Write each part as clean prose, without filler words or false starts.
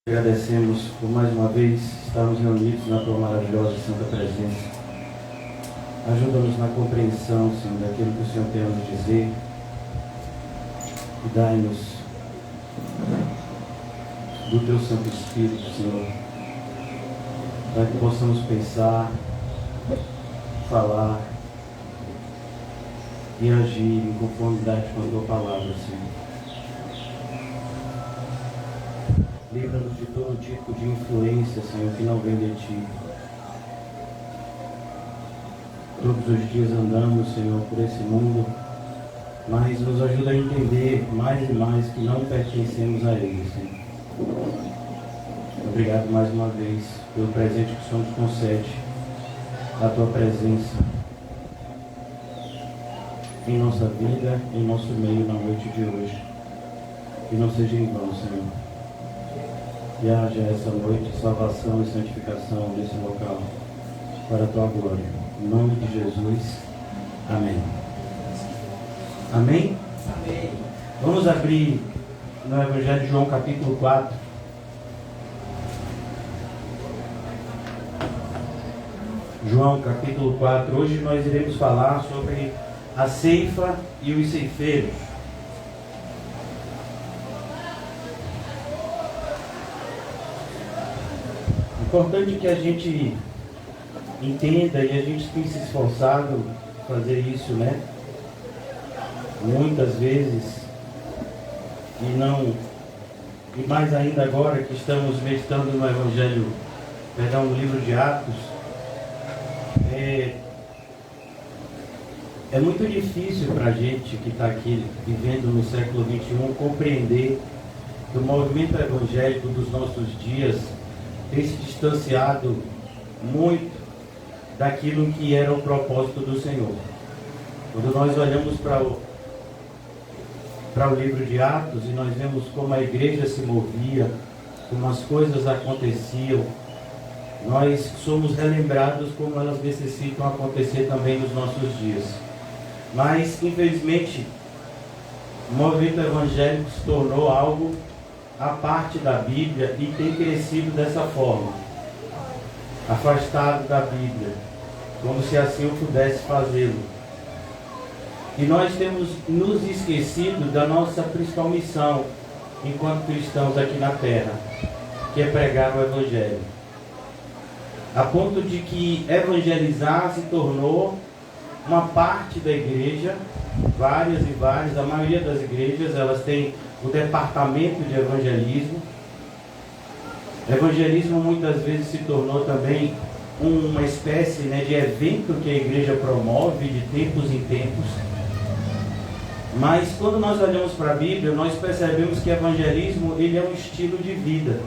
Agradecemos por mais uma vez estarmos reunidos na Tua maravilhosa e santa presença. Ajuda-nos na compreensão, Senhor, daquilo que o Senhor tem a nos dizer. E dai-nos do Teu Santo Espírito, Senhor, para que possamos pensar, falar e agir em conformidade com a Tua palavra, Senhor. Livra-nos de todo tipo de influência, Senhor, que não vem de Ti. Todos os dias andamos, Senhor, por esse mundo, mas nos ajuda a entender mais e mais que não pertencemos a Ele, Senhor. Obrigado mais uma vez pelo presente que o Senhor nos concede, a Tua presença em nossa vida, em nosso meio na noite de hoje. Que não seja em vão, Senhor. E haja essa noite salvação e santificação nesse local, para a Tua glória. Em nome de Jesus. Amém. Amém? Amém. Vamos abrir no Evangelho de João, capítulo 4. João, capítulo 4. Hoje nós iremos falar sobre a ceifa e os ceifeiros. Importante que a gente entenda, e a gente tem se esforçado em fazer isso, né? Muitas vezes, e mais ainda agora que estamos meditando no Evangelho, no livro de Atos, é muito difícil para a gente que está aqui vivendo no século XXI compreender que o movimento evangélico dos nossos dias tem se distanciado muito daquilo que era o propósito do Senhor. Quando nós olhamos para o livro de Atos e nós vemos como a igreja se movia, como as coisas aconteciam, nós somos relembrados como elas necessitam acontecer também nos nossos dias. Mas, infelizmente, o movimento evangélico se tornou algo a parte da Bíblia e tem crescido dessa forma, afastado da Bíblia, como se assim eu pudesse fazê-lo. E nós temos nos esquecido da nossa principal missão enquanto cristãos aqui na terra, que é pregar o Evangelho. A ponto de que evangelizar se tornou uma parte da igreja, várias e várias, a maioria das igrejas, elas têm o departamento de evangelismo. Evangelismo muitas vezes se tornou também uma espécie, de evento que a igreja promove de tempos em tempos. Mas quando nós olhamos para a Bíblia, nós percebemos que evangelismo ele é um estilo de vida.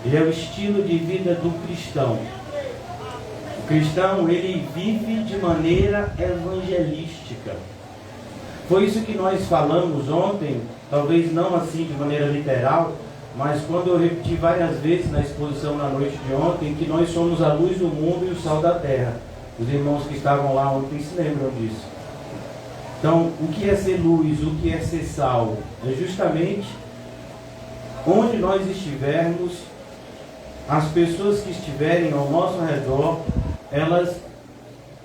Ele é o estilo de vida do cristão. O cristão, ele vive de maneira evangelística. Foi isso que nós falamos ontem, talvez não assim de maneira literal, mas quando eu repeti várias vezes na exposição na noite de ontem, que nós somos a luz do mundo e o sal da terra. Os irmãos que estavam lá ontem se lembram disso. Então, o que é ser luz, o que é ser sal? É justamente onde nós estivermos, as pessoas que estiverem ao nosso redor, elas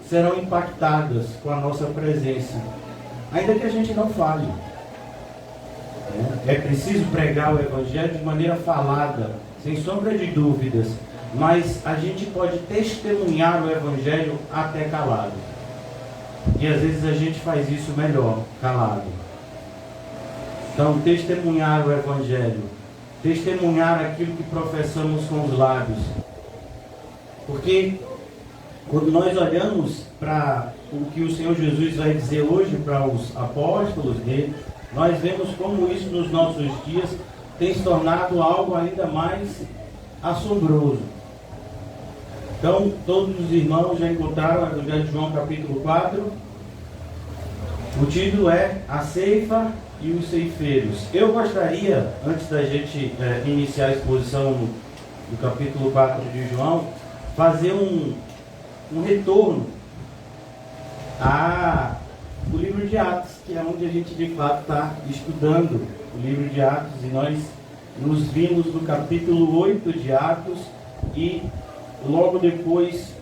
serão impactadas com a nossa presença, ainda que a gente não fale. É preciso pregar o Evangelho de maneira falada, sem sombra de dúvidas, mas a gente pode testemunhar o Evangelho até calado. E às vezes a gente faz isso melhor, calado. Então, testemunhar o Evangelho, testemunhar aquilo que professamos com os lábios. Porque quando nós olhamos para o que o Senhor Jesus vai dizer hoje para os apóstolos dele, nós vemos como isso nos nossos dias tem se tornado algo ainda mais assombroso. Então, todos os irmãos já encontraram o Evangelho de João capítulo 4. O título é A Ceifa e os Ceifeiros. Eu gostaria, antes da gente iniciar a exposição do capítulo 4 de João, fazer um retorno ao livro de Atos, que é onde a gente de fato está estudando o livro de Atos, e nós nos vimos no capítulo 8 de Atos e logo depois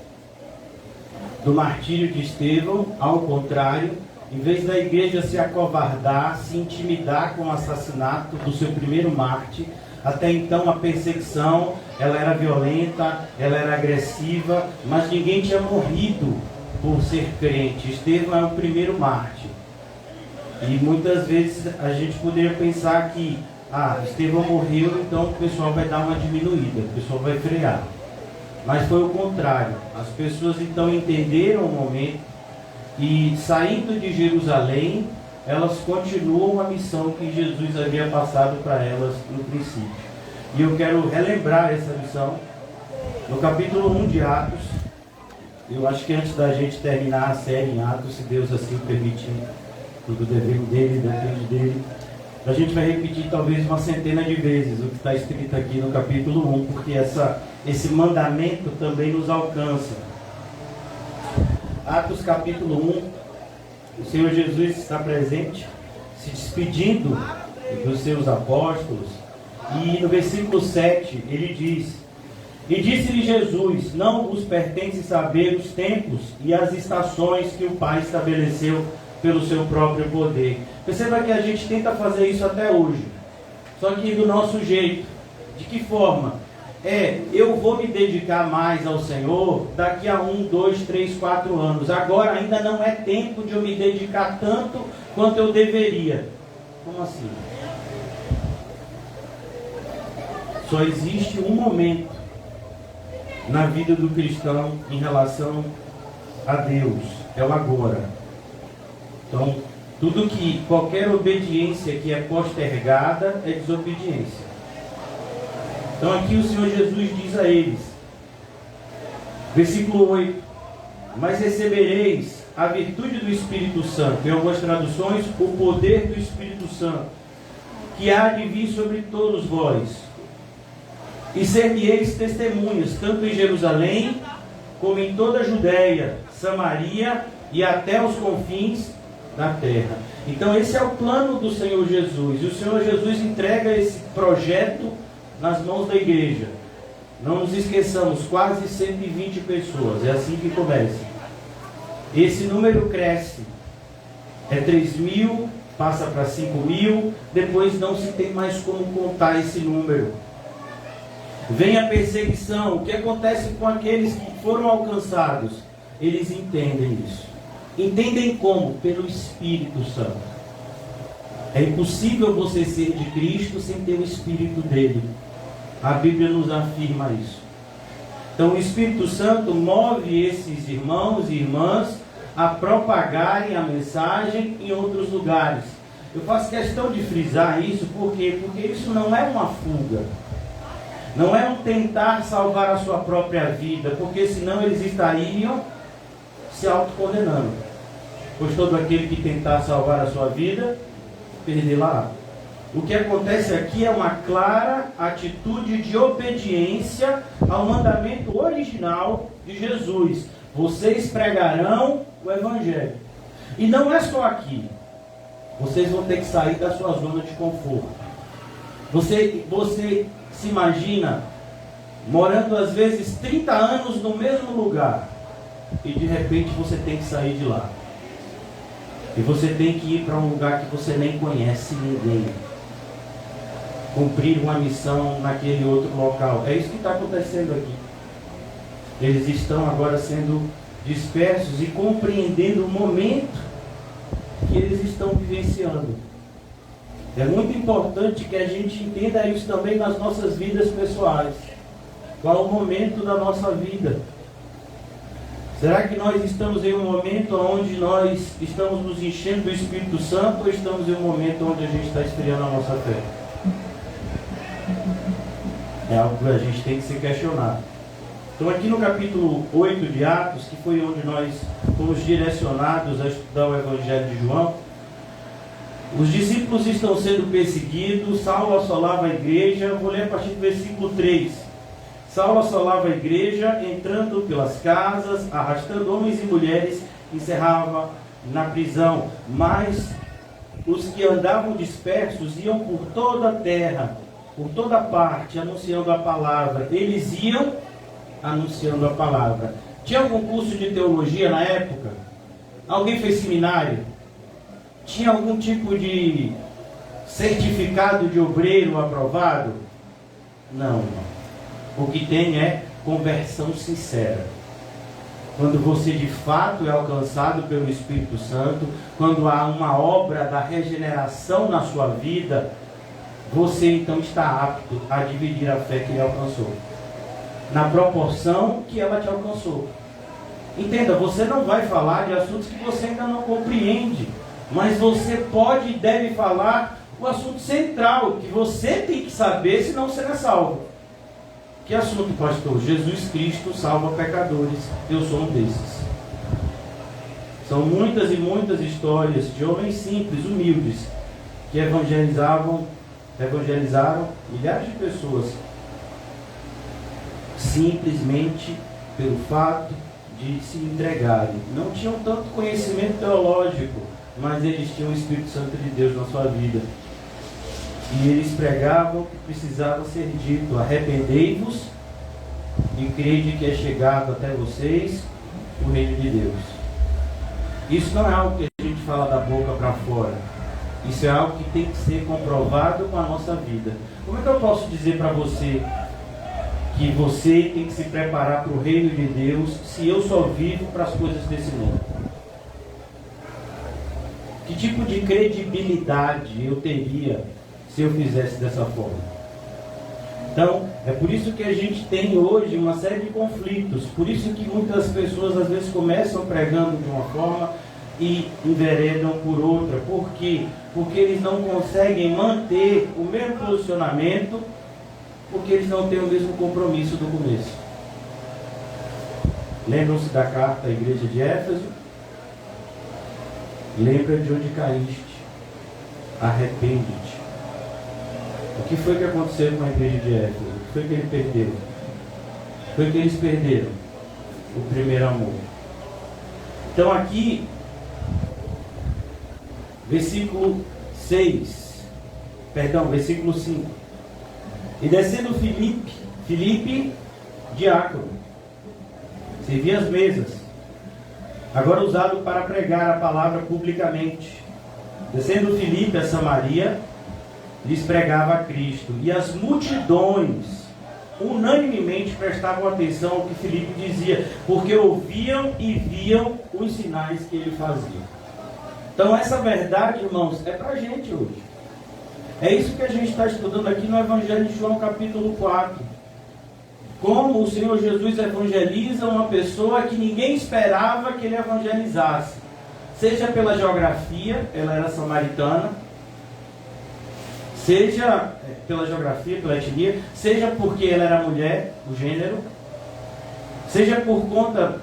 do martírio de Estevão, ao contrário, em vez da igreja se acovardar, se intimidar com o assassinato do seu primeiro mártir, até então a perseguição, ela era violenta, ela era agressiva, mas ninguém tinha morrido por ser crente. Estevão é o primeiro mártir. E muitas vezes a gente poderia pensar que Estevão morreu, então o pessoal vai dar uma diminuída, o pessoal vai frear. Mas foi o contrário. As pessoas então entenderam o momento e, saindo de Jerusalém, elas continuam a missão que Jesus havia passado para elas no princípio. E eu quero relembrar essa missão no capítulo 1 de Atos. Eu acho que antes da gente terminar a série em Atos, se Deus assim permitir, tudo devendo dele, depende dele, a gente vai repetir talvez uma centena de vezes o que está escrito aqui no capítulo 1, porque esse mandamento também nos alcança. Atos capítulo 1, o Senhor Jesus está presente, se despedindo dos seus apóstolos, e no versículo 7 ele diz: e disse-lhe Jesus, não vos pertence saber os tempos e as estações que o Pai estabeleceu pelo seu próprio poder. Perceba que a gente tenta fazer isso até hoje, só que do nosso jeito. De que forma? Eu vou me dedicar mais ao Senhor daqui a 1, 2, 3, 4 anos. Agora ainda não é tempo de eu me dedicar tanto quanto eu deveria. Como assim? Só existe um momento na vida do cristão em relação a Deus, é o agora. Então, qualquer obediência que é postergada é desobediência. Então aqui o Senhor Jesus diz a eles, versículo 8, mas recebereis a virtude do Espírito Santo, em algumas traduções, o poder do Espírito Santo, que há de vir sobre todos vós, e ser-me-eis testemunhas, tanto em Jerusalém, como em toda a Judéia, Samaria e até os confins da terra. Então esse é o plano do Senhor Jesus, e o Senhor Jesus entrega esse projeto nas mãos da igreja. Não nos esqueçamos, quase 120 pessoas, é assim que começa. Esse número cresce, é 3.000, passa para 5.000, depois não se tem mais como contar esse número. Vem a perseguição. O que acontece com aqueles que foram alcançados? Eles entendem isso. Entendem como? Pelo Espírito Santo. É impossível você ser de Cristo sem ter o Espírito dele. A Bíblia nos afirma isso. Então o Espírito Santo move esses irmãos e irmãs a propagarem a mensagem em outros lugares. Eu faço questão de frisar isso, por quê? Porque isso não é uma fuga. Não é um tentar salvar a sua própria vida, porque senão eles estariam se autocondenando. Pois todo aquele que tentar salvar a sua vida, perderá. O que acontece aqui é uma clara atitude de obediência ao mandamento original de Jesus. Vocês pregarão o Evangelho. E não é só aqui. Vocês vão ter que sair da sua zona de conforto. Você se imagina morando às vezes 30 anos no mesmo lugar e de repente você tem que sair de lá. E você tem que ir para um lugar que você nem conhece ninguém. Cumprir uma missão naquele outro local. É isso que está acontecendo aqui. Eles estão agora sendo dispersos e compreendendo o momento que eles estão vivenciando. É muito importante que a gente entenda isso também nas nossas vidas pessoais. Qual é o momento da nossa vida? Será que nós estamos em um momento onde nós estamos nos enchendo do Espírito Santo ou estamos em um momento onde a gente está esfriando a nossa fé? É algo que a gente tem que se questionar. Então aqui no capítulo 8 de Atos, que foi onde nós fomos direcionados a estudar o Evangelho de João, os discípulos estão sendo perseguidos, Saulo assolava a igreja. Vou ler a partir do versículo 3. Saulo assolava a igreja, entrando pelas casas, arrastando homens e mulheres, encerrava na prisão. Mas os que andavam dispersos iam por toda a terra, por toda parte, anunciando a palavra. Eles iam anunciando a palavra. Tinha algum curso de teologia na época? Alguém fez seminário? Tinha algum tipo de certificado de obreiro aprovado? Não. O que tem é conversão sincera. Quando você de fato é alcançado pelo Espírito Santo, quando há uma obra da regeneração na sua vida, você então está apto a dividir a fé que ele alcançou, na proporção que ela te alcançou. Entenda, você não vai falar de assuntos que você ainda não compreende, mas você pode e deve falar o assunto central, que você tem que saber, senão você não é salvo. Que assunto, pastor? Jesus Cristo salva pecadores. Eu sou um desses. São muitas e muitas histórias de homens simples, humildes, que evangelizaram milhares de pessoas, simplesmente pelo fato de se entregarem. Não tinham tanto conhecimento teológico, mas eles tinham o Espírito Santo de Deus na sua vida. E eles pregavam o que precisava ser dito: arrependei-vos e crede que é chegado até vocês o reino de Deus. Isso não é algo que a gente fala da boca para fora. Isso é algo que tem que ser comprovado com a nossa vida. Como é que eu posso dizer para você que você tem que se preparar para o reino de Deus se eu só vivo para as coisas desse mundo? Que tipo de credibilidade eu teria se eu fizesse dessa forma? Então, é por isso que a gente tem hoje uma série de conflitos. Por isso que muitas pessoas às vezes começam pregando de uma forma e enveredam por outra. Por quê? Porque eles não conseguem manter o mesmo posicionamento, porque eles não têm o mesmo compromisso do começo. Lembram-se da carta à igreja de Éfeso? Lembra de onde caíste, arrepende-te. O que foi que aconteceu com a igreja de Éfeso? O que foi que eles perderam? Foi que eles perderam o primeiro amor. Então aqui, versículo 5. E descendo Filipe, diácono, servia as mesas, agora usado para pregar a palavra publicamente. Descendo Filipe a Samaria, lhes pregava a Cristo. E as multidões unanimemente prestavam atenção ao que Filipe dizia, porque ouviam e viam os sinais que ele fazia. Então essa verdade, irmãos, é para a gente hoje. É isso que a gente está estudando aqui no Evangelho de João capítulo 4. Como o Senhor Jesus evangeliza uma pessoa que ninguém esperava que ele evangelizasse. Seja pela geografia, ela era samaritana, seja pela geografia, pela etnia, seja porque ela era mulher, o gênero, seja por conta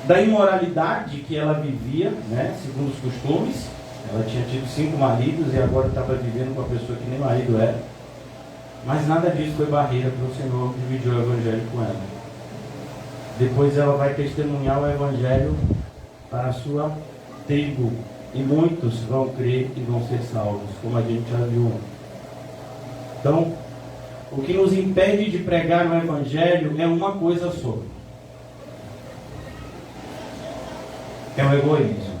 da imoralidade que ela vivia, né, segundo os costumes. Ela tinha tido 5 maridos e agora estava vivendo com uma pessoa que nem marido era. Mas nada disso foi barreira para o Senhor dividir o Evangelho com ela. Depois ela vai testemunhar o Evangelho para a sua tribo. E muitos vão crer e vão ser salvos, como a gente já viu. Então, o que nos impede de pregar o Evangelho é uma coisa só. É o egoísmo.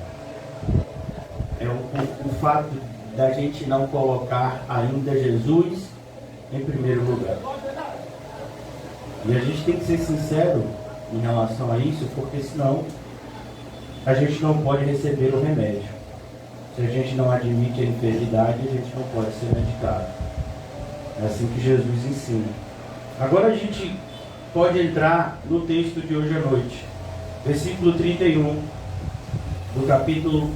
É o fato da gente não colocar ainda Jesus em primeiro lugar. E a gente tem que ser sincero em relação a isso, porque senão a gente não pode receber o remédio. Se a gente não admite a enfermidade, a gente não pode ser medicado. É assim que Jesus ensina. Agora a gente pode entrar no texto de hoje à noite. Versículo 31 do capítulo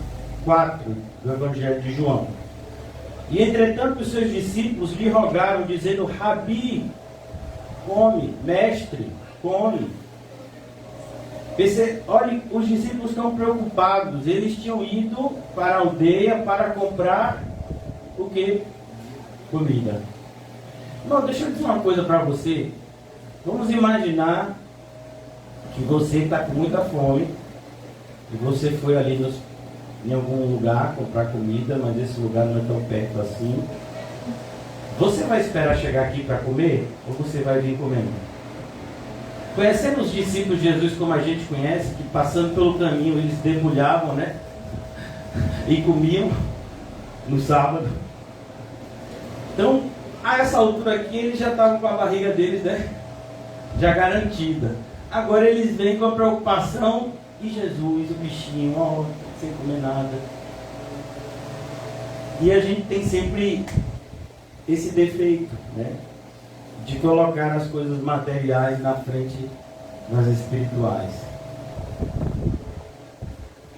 4 do Evangelho de João. E entretanto os seus discípulos lhe rogaram, dizendo: Rabi, come, mestre, come. Olhem, os discípulos estão preocupados. Eles tinham ido para a aldeia para comprar o quê? Comida. Não, deixa eu dizer uma coisa para você. Vamos imaginar que você está com muita fome e você foi ali em algum lugar comprar comida, mas esse lugar não é tão perto assim. Você vai esperar chegar aqui para comer ou você vai vir comendo? Conhecendo os discípulos de Jesus como a gente conhece, que passando pelo caminho eles debulhavam, né? E comiam no sábado. Então, a essa altura aqui, eles já estavam com a barriga deles, né? Já garantida. Agora eles vêm com a preocupação. E Jesus, o bichinho, ó, sem comer nada. E a gente tem sempre esse defeito, né? De colocar as coisas materiais na frente das espirituais.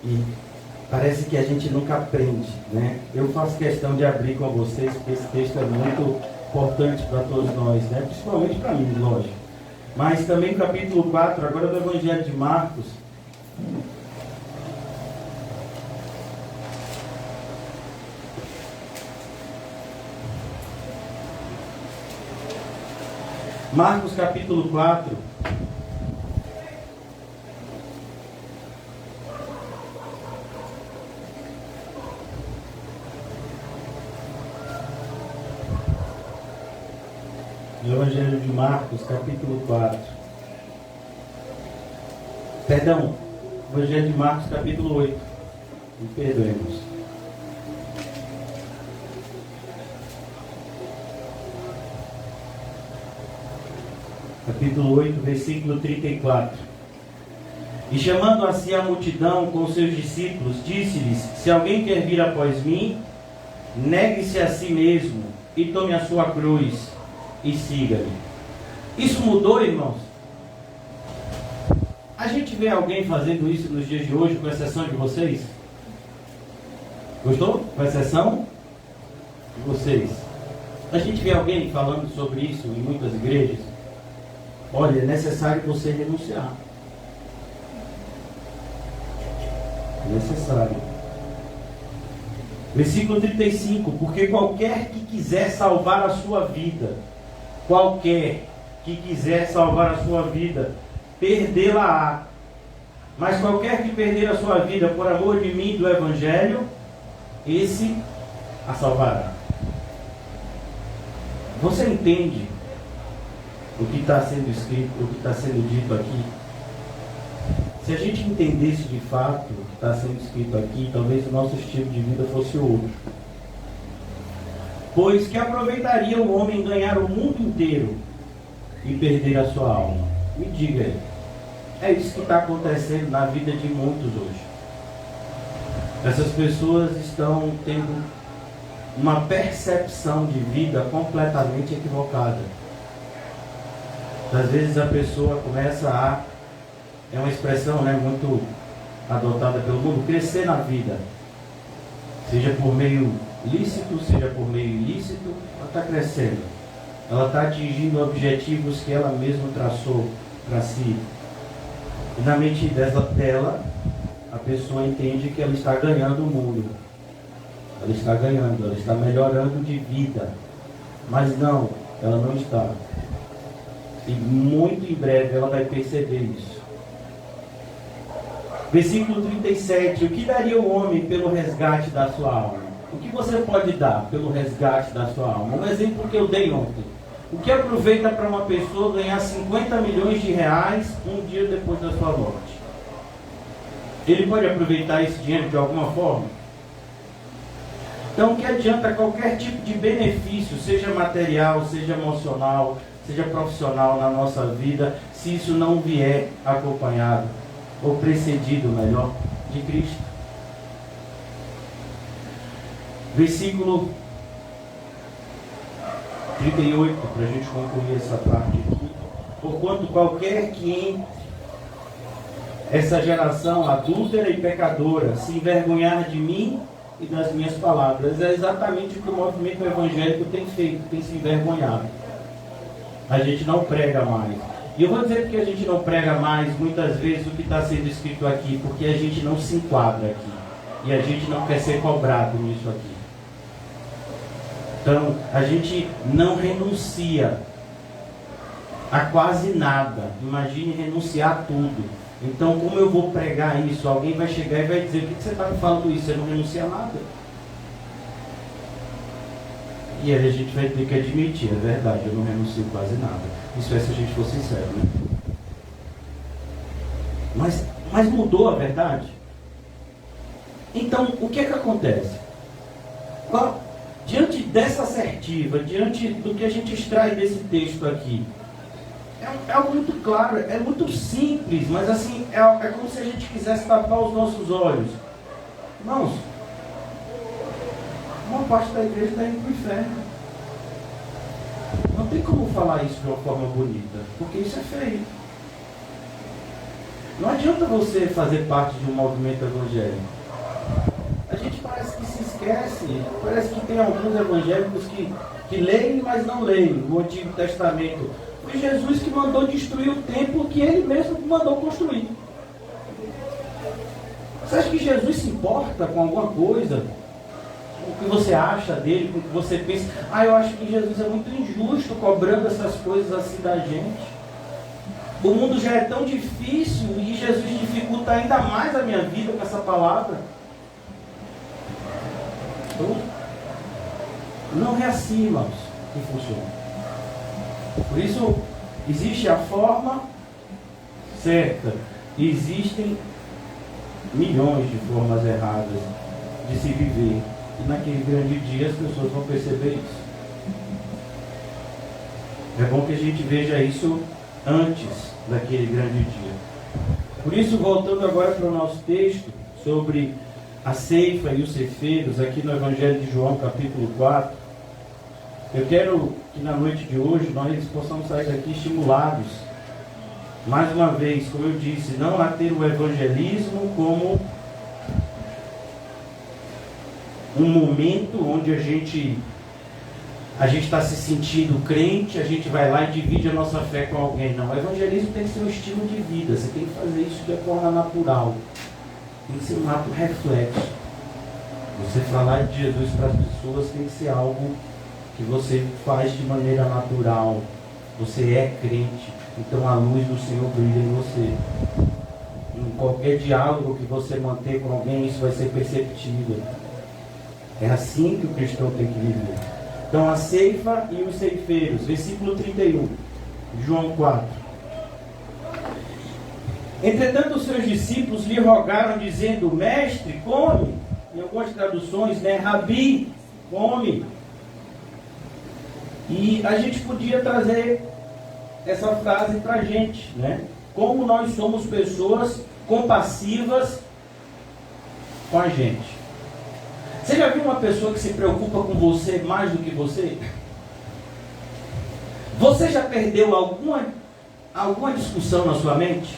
E parece que a gente nunca aprende, né? Eu faço questão de abrir com vocês, porque esse texto é muito importante para todos nós, né? Principalmente para mim, lógico. Mas também capítulo 4, agora do Evangelho de Marcos. Marcos capítulo 4. Evangelho de Marcos capítulo 4. Perdão, Evangelho de Marcos capítulo 8. Me perdoemos. Capítulo 8, versículo 34. E chamando a si a multidão com seus discípulos, disse-lhes: se alguém quer vir após mim, negue-se a si mesmo e tome a sua cruz e siga-me. Isso mudou, irmãos? A gente vê alguém fazendo isso nos dias de hoje, com exceção de vocês? Gostou? Com exceção de vocês. A gente vê alguém falando sobre isso em muitas igrejas. Olha, é necessário você renunciar. É necessário. Versículo 35. Porque qualquer que quiser salvar a sua vida, qualquer que quiser salvar a sua vida, perdê-la-á. Mas qualquer que perder a sua vida por amor de mim e do Evangelho, esse a salvará. Você entende o que está sendo escrito, o que está sendo dito aqui? Se a gente entendesse de fato o que está sendo escrito aqui, talvez o nosso estilo de vida fosse outro. Pois que aproveitaria o homem ganhar o mundo inteiro e perder a sua alma? Me diga aí. É isso que está acontecendo na vida de muitos hoje. Essas pessoas estão tendo uma percepção de vida completamente equivocada. Às vezes a pessoa começa a, é uma expressão, né, muito adotada pelo mundo, crescer na vida. Seja por meio lícito, seja por meio ilícito, ela está crescendo. Ela está atingindo objetivos que ela mesma traçou para si. E na mente dela, a pessoa entende que ela está ganhando o mundo. Ela está ganhando, ela está melhorando de vida. Mas não, ela não está. E muito em breve ela vai perceber isso. Versículo 37. O que daria o homem pelo resgate da sua alma? O que você pode dar pelo resgate da sua alma? Um exemplo que eu dei ontem. O que aproveita para uma pessoa ganhar 50 milhões de reais um dia depois da sua morte? Ele pode aproveitar esse dinheiro de alguma forma? Então, o que adianta qualquer tipo de benefício, seja material, seja emocional, seja profissional na nossa vida, se isso não vier acompanhado, ou precedido, melhor, de Cristo? Versículo 38, para a gente concluir essa parte aqui. Porquanto qualquer que entre essa geração adúltera e pecadora se envergonhar de mim e das minhas palavras, é exatamente o que o movimento evangélico tem feito, tem se envergonhado. A gente não prega mais. E eu vou dizer porque a gente não prega mais, muitas vezes, o que está sendo escrito aqui, porque a gente não se enquadra aqui. E a gente não quer ser cobrado nisso aqui. Então, a gente não renuncia a quase nada. Imagine renunciar a tudo. Então, como eu vou pregar isso? Alguém vai chegar e vai dizer: o que você está me falando isso? Você não renuncia a nada. E aí a gente vai ter que admitir, é verdade, eu não renuncio quase nada. Isso é se a gente for sincero, né? Mas mudou a verdade? Então, o que é que acontece? Diante dessa assertiva, diante do que a gente extrai desse texto aqui, é algo muito claro, é muito simples, mas assim, é como se a gente quisesse tapar os nossos olhos. Irmãos, uma parte da igreja está indo para o inferno. Não tem como falar isso de uma forma bonita, porque isso é feio. Não adianta você fazer parte de um movimento evangélico. A gente parece que se esquece, parece que tem alguns evangélicos que leem, mas não leem o Antigo Testamento. Foi Jesus que mandou destruir o templo que ele mesmo mandou construir. Você acha que Jesus se importa com alguma coisa? O que você acha dele, o que você pensa? Eu acho que Jesus é muito injusto cobrando essas coisas assim da gente. O mundo já é tão difícil e Jesus dificulta ainda mais a minha vida com essa palavra. Então, não é assim, irmãos, que funciona. Por isso, existe a forma certa. Existem milhões de formas erradas de se viver. E naquele grande dia as pessoas vão perceber isso. É bom que a gente veja isso antes daquele grande dia. Por isso, voltando agora para o nosso texto sobre a ceifa e os ceifeiros, aqui no Evangelho de João, capítulo 4, eu quero que na noite de hoje nós possamos sair daqui estimulados, mais uma vez, como eu disse, não a ter o evangelismo como um momento onde a gente está se sentindo crente, a gente vai lá e divide a nossa fé com alguém. Não, o evangelismo tem que ser um estilo de vida, você tem que fazer isso de forma natural, tem que ser um ato reflexo. Você falar de Jesus para as pessoas tem que ser algo que você faz de maneira natural. Você é crente, então a luz do Senhor brilha em você. Em qualquer diálogo que você manter com alguém, isso vai ser perceptível. É assim que o cristão tem que viver. Então, a ceifa e os ceifeiros, versículo 31, João 4. Entretanto, os seus discípulos lhe rogaram, dizendo: Mestre, come. Em algumas traduções, Rabi, come. E a gente podia trazer essa frase para a gente, Como nós somos pessoas compassivas com a gente. Você já viu uma pessoa que se preocupa com você mais do que você? Você já perdeu alguma discussão na sua mente?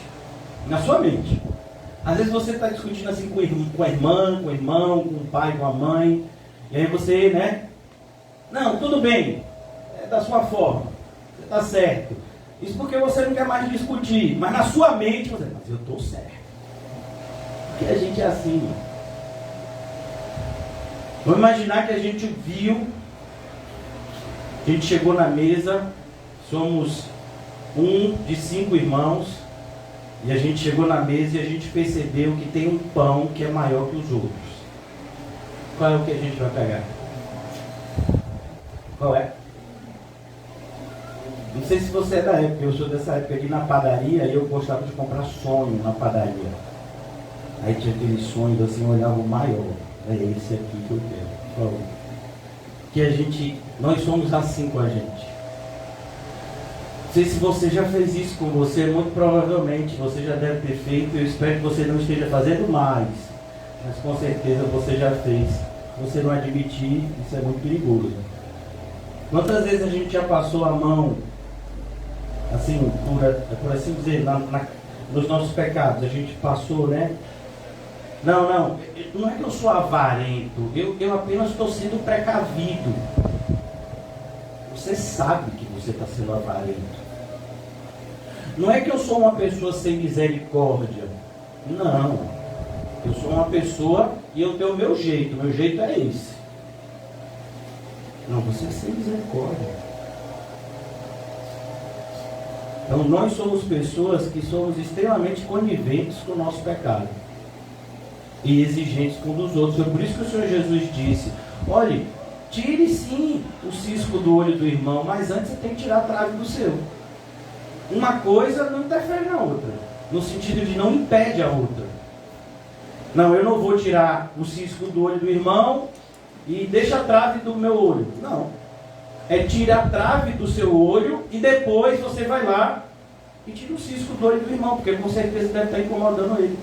Na sua mente. Às vezes você está discutindo assim com a irmã, com o irmão, com o pai, com a mãe. E aí você, Não, tudo bem. É da sua forma. Você está certo. Isso porque você não quer mais discutir. Mas na sua mente você... Mas eu estou certo. Porque a gente é assim, Vamos imaginar que a gente viu, a gente chegou na mesa, somos um de 5 irmãos, e a gente chegou na mesa e a gente percebeu que tem um pão que é maior que os outros. Qual é o que a gente vai pegar? Qual é? Não sei se você é da época, eu sou dessa época aqui na padaria, e eu gostava de comprar sonho na padaria. Aí tinha aquele sonho assim, eu olhava o maior. É esse aqui que eu quero, por favor. Que nós somos assim com a gente. Não sei se você já fez isso com você, muito provavelmente você já deve ter feito. Eu espero que você não esteja fazendo mais, mas com certeza você já fez. Você não admitir, isso é muito perigoso. Quantas vezes a gente já passou a mão, assim, por assim dizer, nos nossos pecados? A gente passou, Não é que eu sou avarento, eu apenas estou sendo precavido. Você sabe que você está sendo avarento. Não é que eu sou uma pessoa sem misericórdia. Não. Eu sou uma pessoa e eu tenho o meu jeito é esse. Não, você é sem misericórdia. Então nós somos pessoas que somos extremamente coniventes com o nosso pecado. E exigentes com um dos outros. Foi por isso que o Senhor Jesus disse: olhe, Tire sim o cisco do olho do irmão, mas antes você tem que tirar a trave do seu. Uma coisa não interfere na outra, no sentido de não impede a outra. Não, eu não vou tirar o cisco do olho do irmão e deixa a trave do meu olho. Não. É tira a trave do seu olho e depois você vai lá e tira o cisco do olho do irmão, porque com certeza deve estar incomodando ele.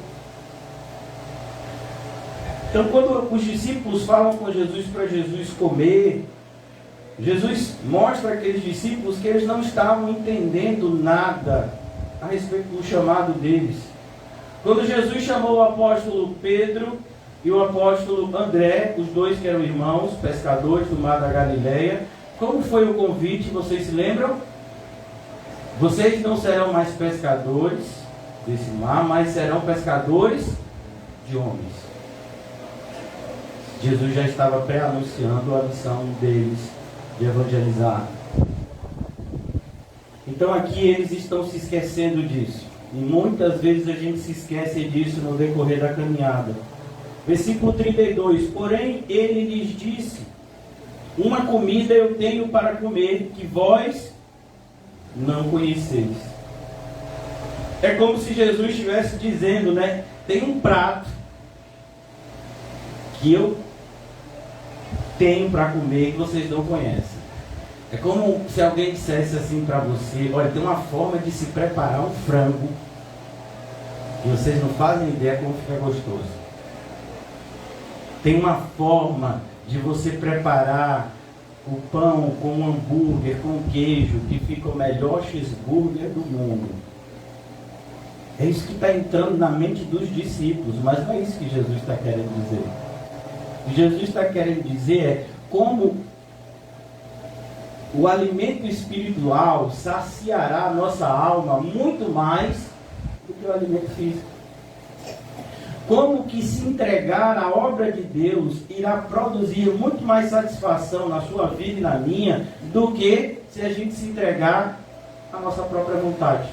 Então, quando os discípulos falam com Jesus para Jesus comer, Jesus mostra àqueles discípulos que eles não estavam entendendo nada a respeito do chamado deles. Quando Jesus chamou o apóstolo Pedro e o apóstolo André, os dois que eram irmãos, pescadores do mar da Galileia, como foi o convite? Vocês se lembram? Vocês não serão mais pescadores desse mar, mas serão pescadores de homens. Jesus já estava pré-anunciando a missão deles de evangelizar. Então aqui eles estão se esquecendo disso. E muitas vezes a gente se esquece disso no decorrer da caminhada. Versículo 32. Porém ele lhes disse: uma comida eu tenho para comer, que vós não conheceis. É como se Jesus estivesse dizendo, né? Tem um prato que eu tenho para comer que vocês não conhecem. É como se alguém dissesse assim para você: olha, tem uma forma de se preparar um frango que vocês não fazem ideia como fica gostoso. Tem uma forma de você preparar o pão com um hambúrguer, com queijo, que fica o melhor cheeseburger do mundo. É isso que está entrando na mente dos discípulos, mas não é isso que Jesus está querendo dizer. O que Jesus está querendo dizer é como o alimento espiritual saciará a nossa alma muito mais do que o alimento físico. Como que se entregar à obra de Deus irá produzir muito mais satisfação na sua vida e na minha do que se a gente se entregar à nossa própria vontade.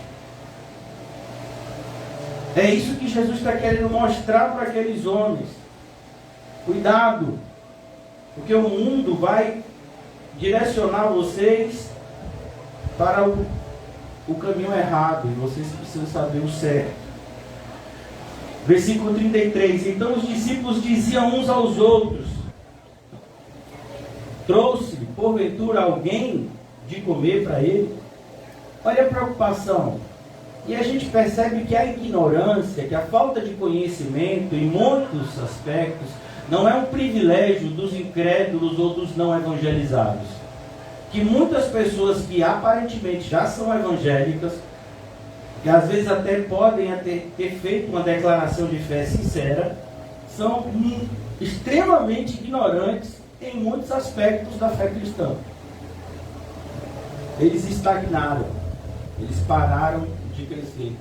É isso que Jesus está querendo mostrar para aqueles homens. Cuidado, porque o mundo vai direcionar vocês para o caminho errado e vocês precisam saber o certo. Versículo 33. Então os discípulos diziam uns aos outros: trouxe porventura alguém de comer para ele? Olha a preocupação. E a gente percebe que a ignorância, que a falta de conhecimento em muitos aspectos não é um privilégio dos incrédulos ou dos não evangelizados. Que muitas pessoas que aparentemente já são evangélicas, que às vezes até podem ter feito uma declaração de fé sincera, são extremamente ignorantes em muitos aspectos da fé cristã. Eles estagnaram, eles pararam de crescer.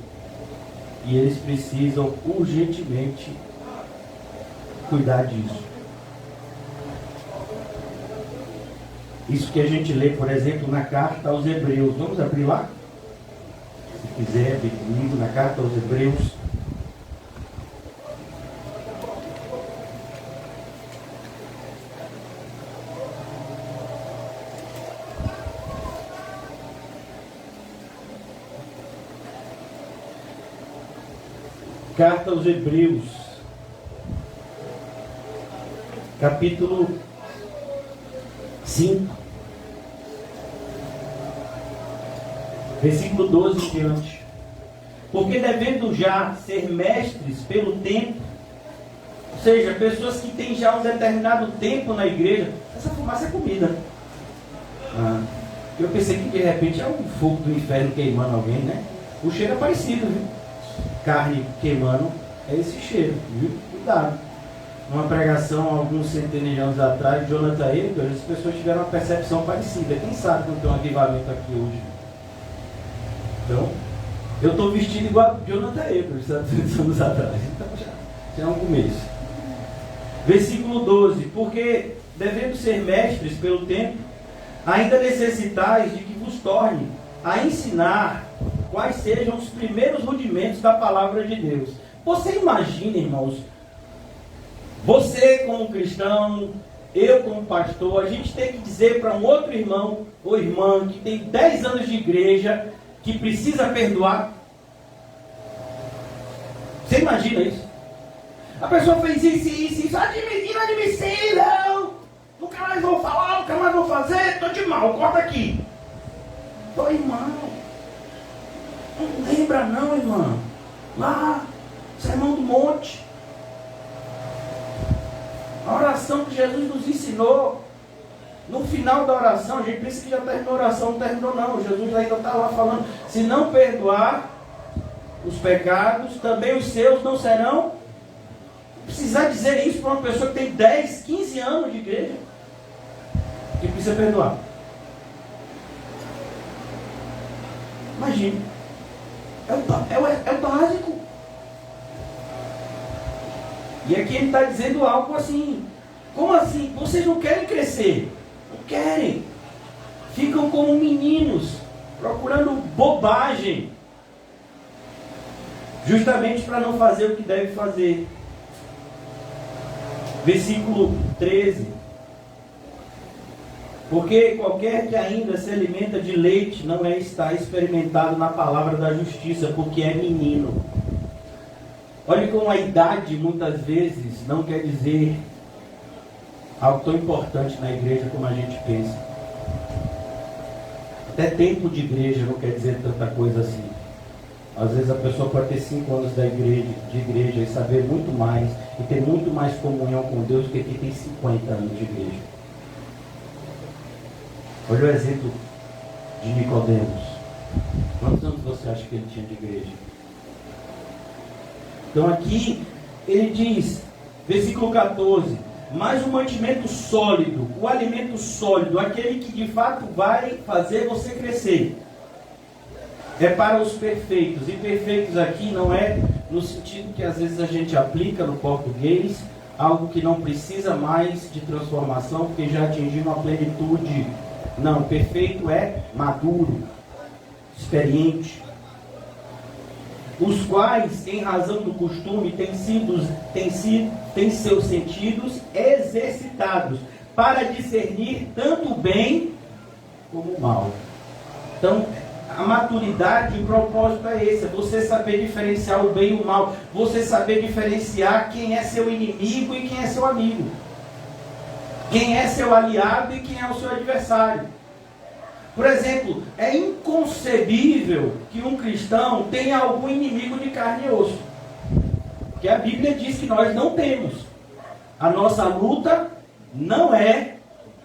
E eles precisam urgentemente cuidar disso. Isso que a gente lê, por exemplo, na carta aos Hebreus. Vamos abrir lá? Se quiser, abrir comigo na carta aos Hebreus. Carta aos Hebreus, capítulo 5, versículo 12 em diante. Porque devendo já ser mestres pelo tempo, ou seja, pessoas que têm já um determinado tempo na igreja, essa fumaça é comida. Eu pensei que de repente é um fogo do inferno queimando alguém, né? O cheiro é parecido, viu? Carne queimando, é esse cheiro, viu? Cuidado. Numa pregação, alguns centenas de anos atrás, Jonathan Edwards, as pessoas tiveram uma percepção parecida. Quem sabe não tem um avivamento aqui hoje? Então, eu estou vestido igual a Jonathan Edwards, há 3 anos atrás. Então, já é um começo. Versículo 12. Porque, devendo ser mestres pelo tempo, ainda necessitais de que vos torne a ensinar quais sejam os primeiros rudimentos da palavra de Deus. Você imagina, irmãos, você como cristão, eu como pastor, a gente tem que dizer para um outro irmão ou irmã que tem 10 anos de igreja que precisa perdoar? Você imagina isso? A pessoa fez isso, inadmissível, nunca mais vou falar, nunca mais vou fazer, estou de mal, corta aqui. Ô irmão, não lembra não, irmão, lá, Sermão do Monte, a oração que Jesus nos ensinou. No final da oração, a gente pensa que já terminou a oração, não terminou não. Jesus ainda está lá falando, se não perdoar os pecados, também os seus não serão. Precisar dizer isso para uma pessoa que tem 10, 15 anos de igreja, que precisa perdoar. Imagine, é o básico. E aqui ele está dizendo algo assim, como assim? Vocês não querem crescer? Não querem. Ficam como meninos, procurando bobagem, justamente para não fazer o que deve fazer. Versículo 13. Porque qualquer que ainda se alimenta de leite não está experimentado na palavra da justiça, porque é menino. Olha como a idade muitas vezes não quer dizer algo tão importante na igreja como a gente pensa. Até tempo de igreja não quer dizer tanta coisa assim. Às vezes a pessoa pode ter 5 anos de igreja e saber muito mais e ter muito mais comunhão com Deus do que quem tem 50 anos de igreja. Olha o exemplo de Nicodemos. Quantos anos você acha que ele tinha de igreja? Então aqui ele diz, versículo 14, mas o mantimento sólido, o alimento sólido, aquele que de fato vai fazer você crescer, é para os perfeitos. E perfeitos aqui não é no sentido que às vezes a gente aplica no português, algo que não precisa mais de transformação, porque já atingiu uma plenitude. Não, perfeito é maduro, experiente. Os quais, em razão do costume, têm seus sentidos exercitados para discernir tanto o bem como o mal. Então, a maturidade, o propósito é esse, é você saber diferenciar o bem e o mal, você saber diferenciar quem é seu inimigo e quem é seu amigo, quem é seu aliado e quem é o seu adversário. Por exemplo, é inconcebível que um cristão tenha algum inimigo de carne e osso, porque a Bíblia diz que nós não temos. A nossa luta não é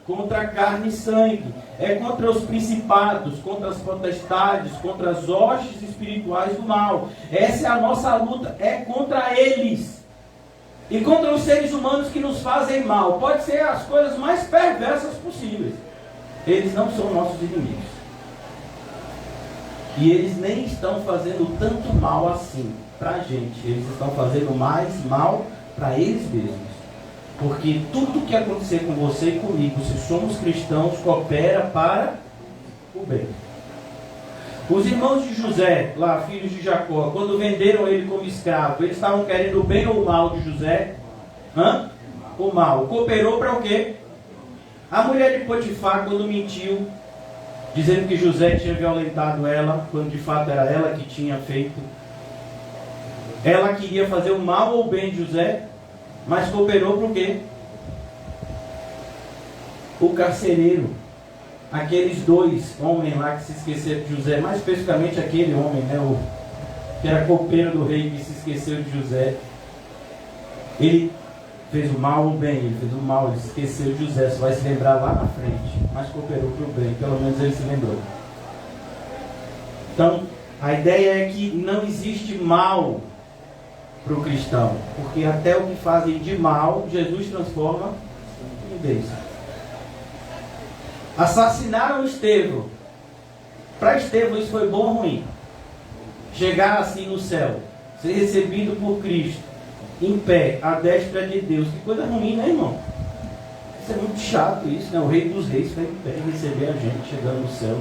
contra a carne e sangue, é contra os principados, contra as potestades, contra as hostes espirituais do mal. Essa é a nossa luta, é contra eles e contra os seres humanos que nos fazem mal. Pode ser as coisas mais perversas possíveis, eles não são nossos inimigos, e eles nem estão fazendo tanto mal assim para a gente, eles estão fazendo mais mal para eles mesmos. Porque tudo que acontecer com você e comigo, se somos cristãos, coopera para o bem. Os irmãos de José, lá, filhos de Jacó, quando venderam ele como escravo, eles estavam querendo o bem ou o mal de José? O mal. Cooperou para o quê? A mulher de Potifar, quando mentiu, dizendo que José tinha violentado ela, quando de fato era ela que tinha feito, ela queria fazer o mal ou o bem de José, mas cooperou para o quê? O carcereiro, aqueles 2 homens lá que se esqueceram de José, mais especificamente aquele homem, né, que era copeiro do rei, que se esqueceu de José. Ele fez o mal ou o bem? Ele fez o mal, ele se esqueceu de José, você vai se lembrar lá na frente, mas cooperou para o bem, pelo menos ele se lembrou. Então, a ideia é que não existe mal para o cristão, porque até o que fazem de mal, Jesus transforma em bênção. Assassinaram Estevão. Para Estevão isso foi bom ou ruim? Chegar assim no céu, ser recebido por Cristo, em pé, à destra de Deus. Que coisa ruim, né, irmão? Isso é muito chato, isso, né? O Rei dos Reis foi em pé receber a gente chegando no céu.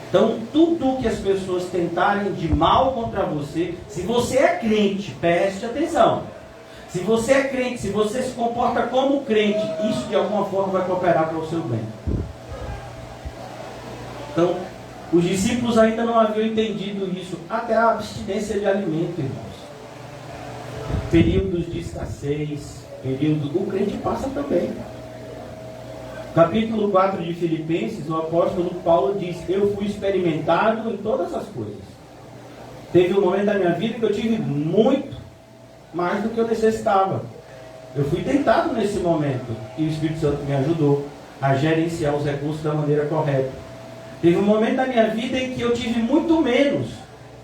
Então, tudo que as pessoas tentarem de mal contra você, se você é crente, preste atenção. Se você é crente, se você se comporta como crente, isso de alguma forma vai cooperar para o seu bem. Então, os discípulos ainda não haviam entendido isso, até a abstinência de alimento, irmãos. Períodos de escassez, o crente passa também. Capítulo 4 de Filipenses, o apóstolo Paulo diz: eu fui experimentado em todas as coisas. Teve um momento da minha vida que eu tive muito mais do que eu necessitava. Eu fui tentado nesse momento, e o Espírito Santo me ajudou a gerenciar os recursos da maneira correta. Teve um momento da minha vida em que eu tive muito menos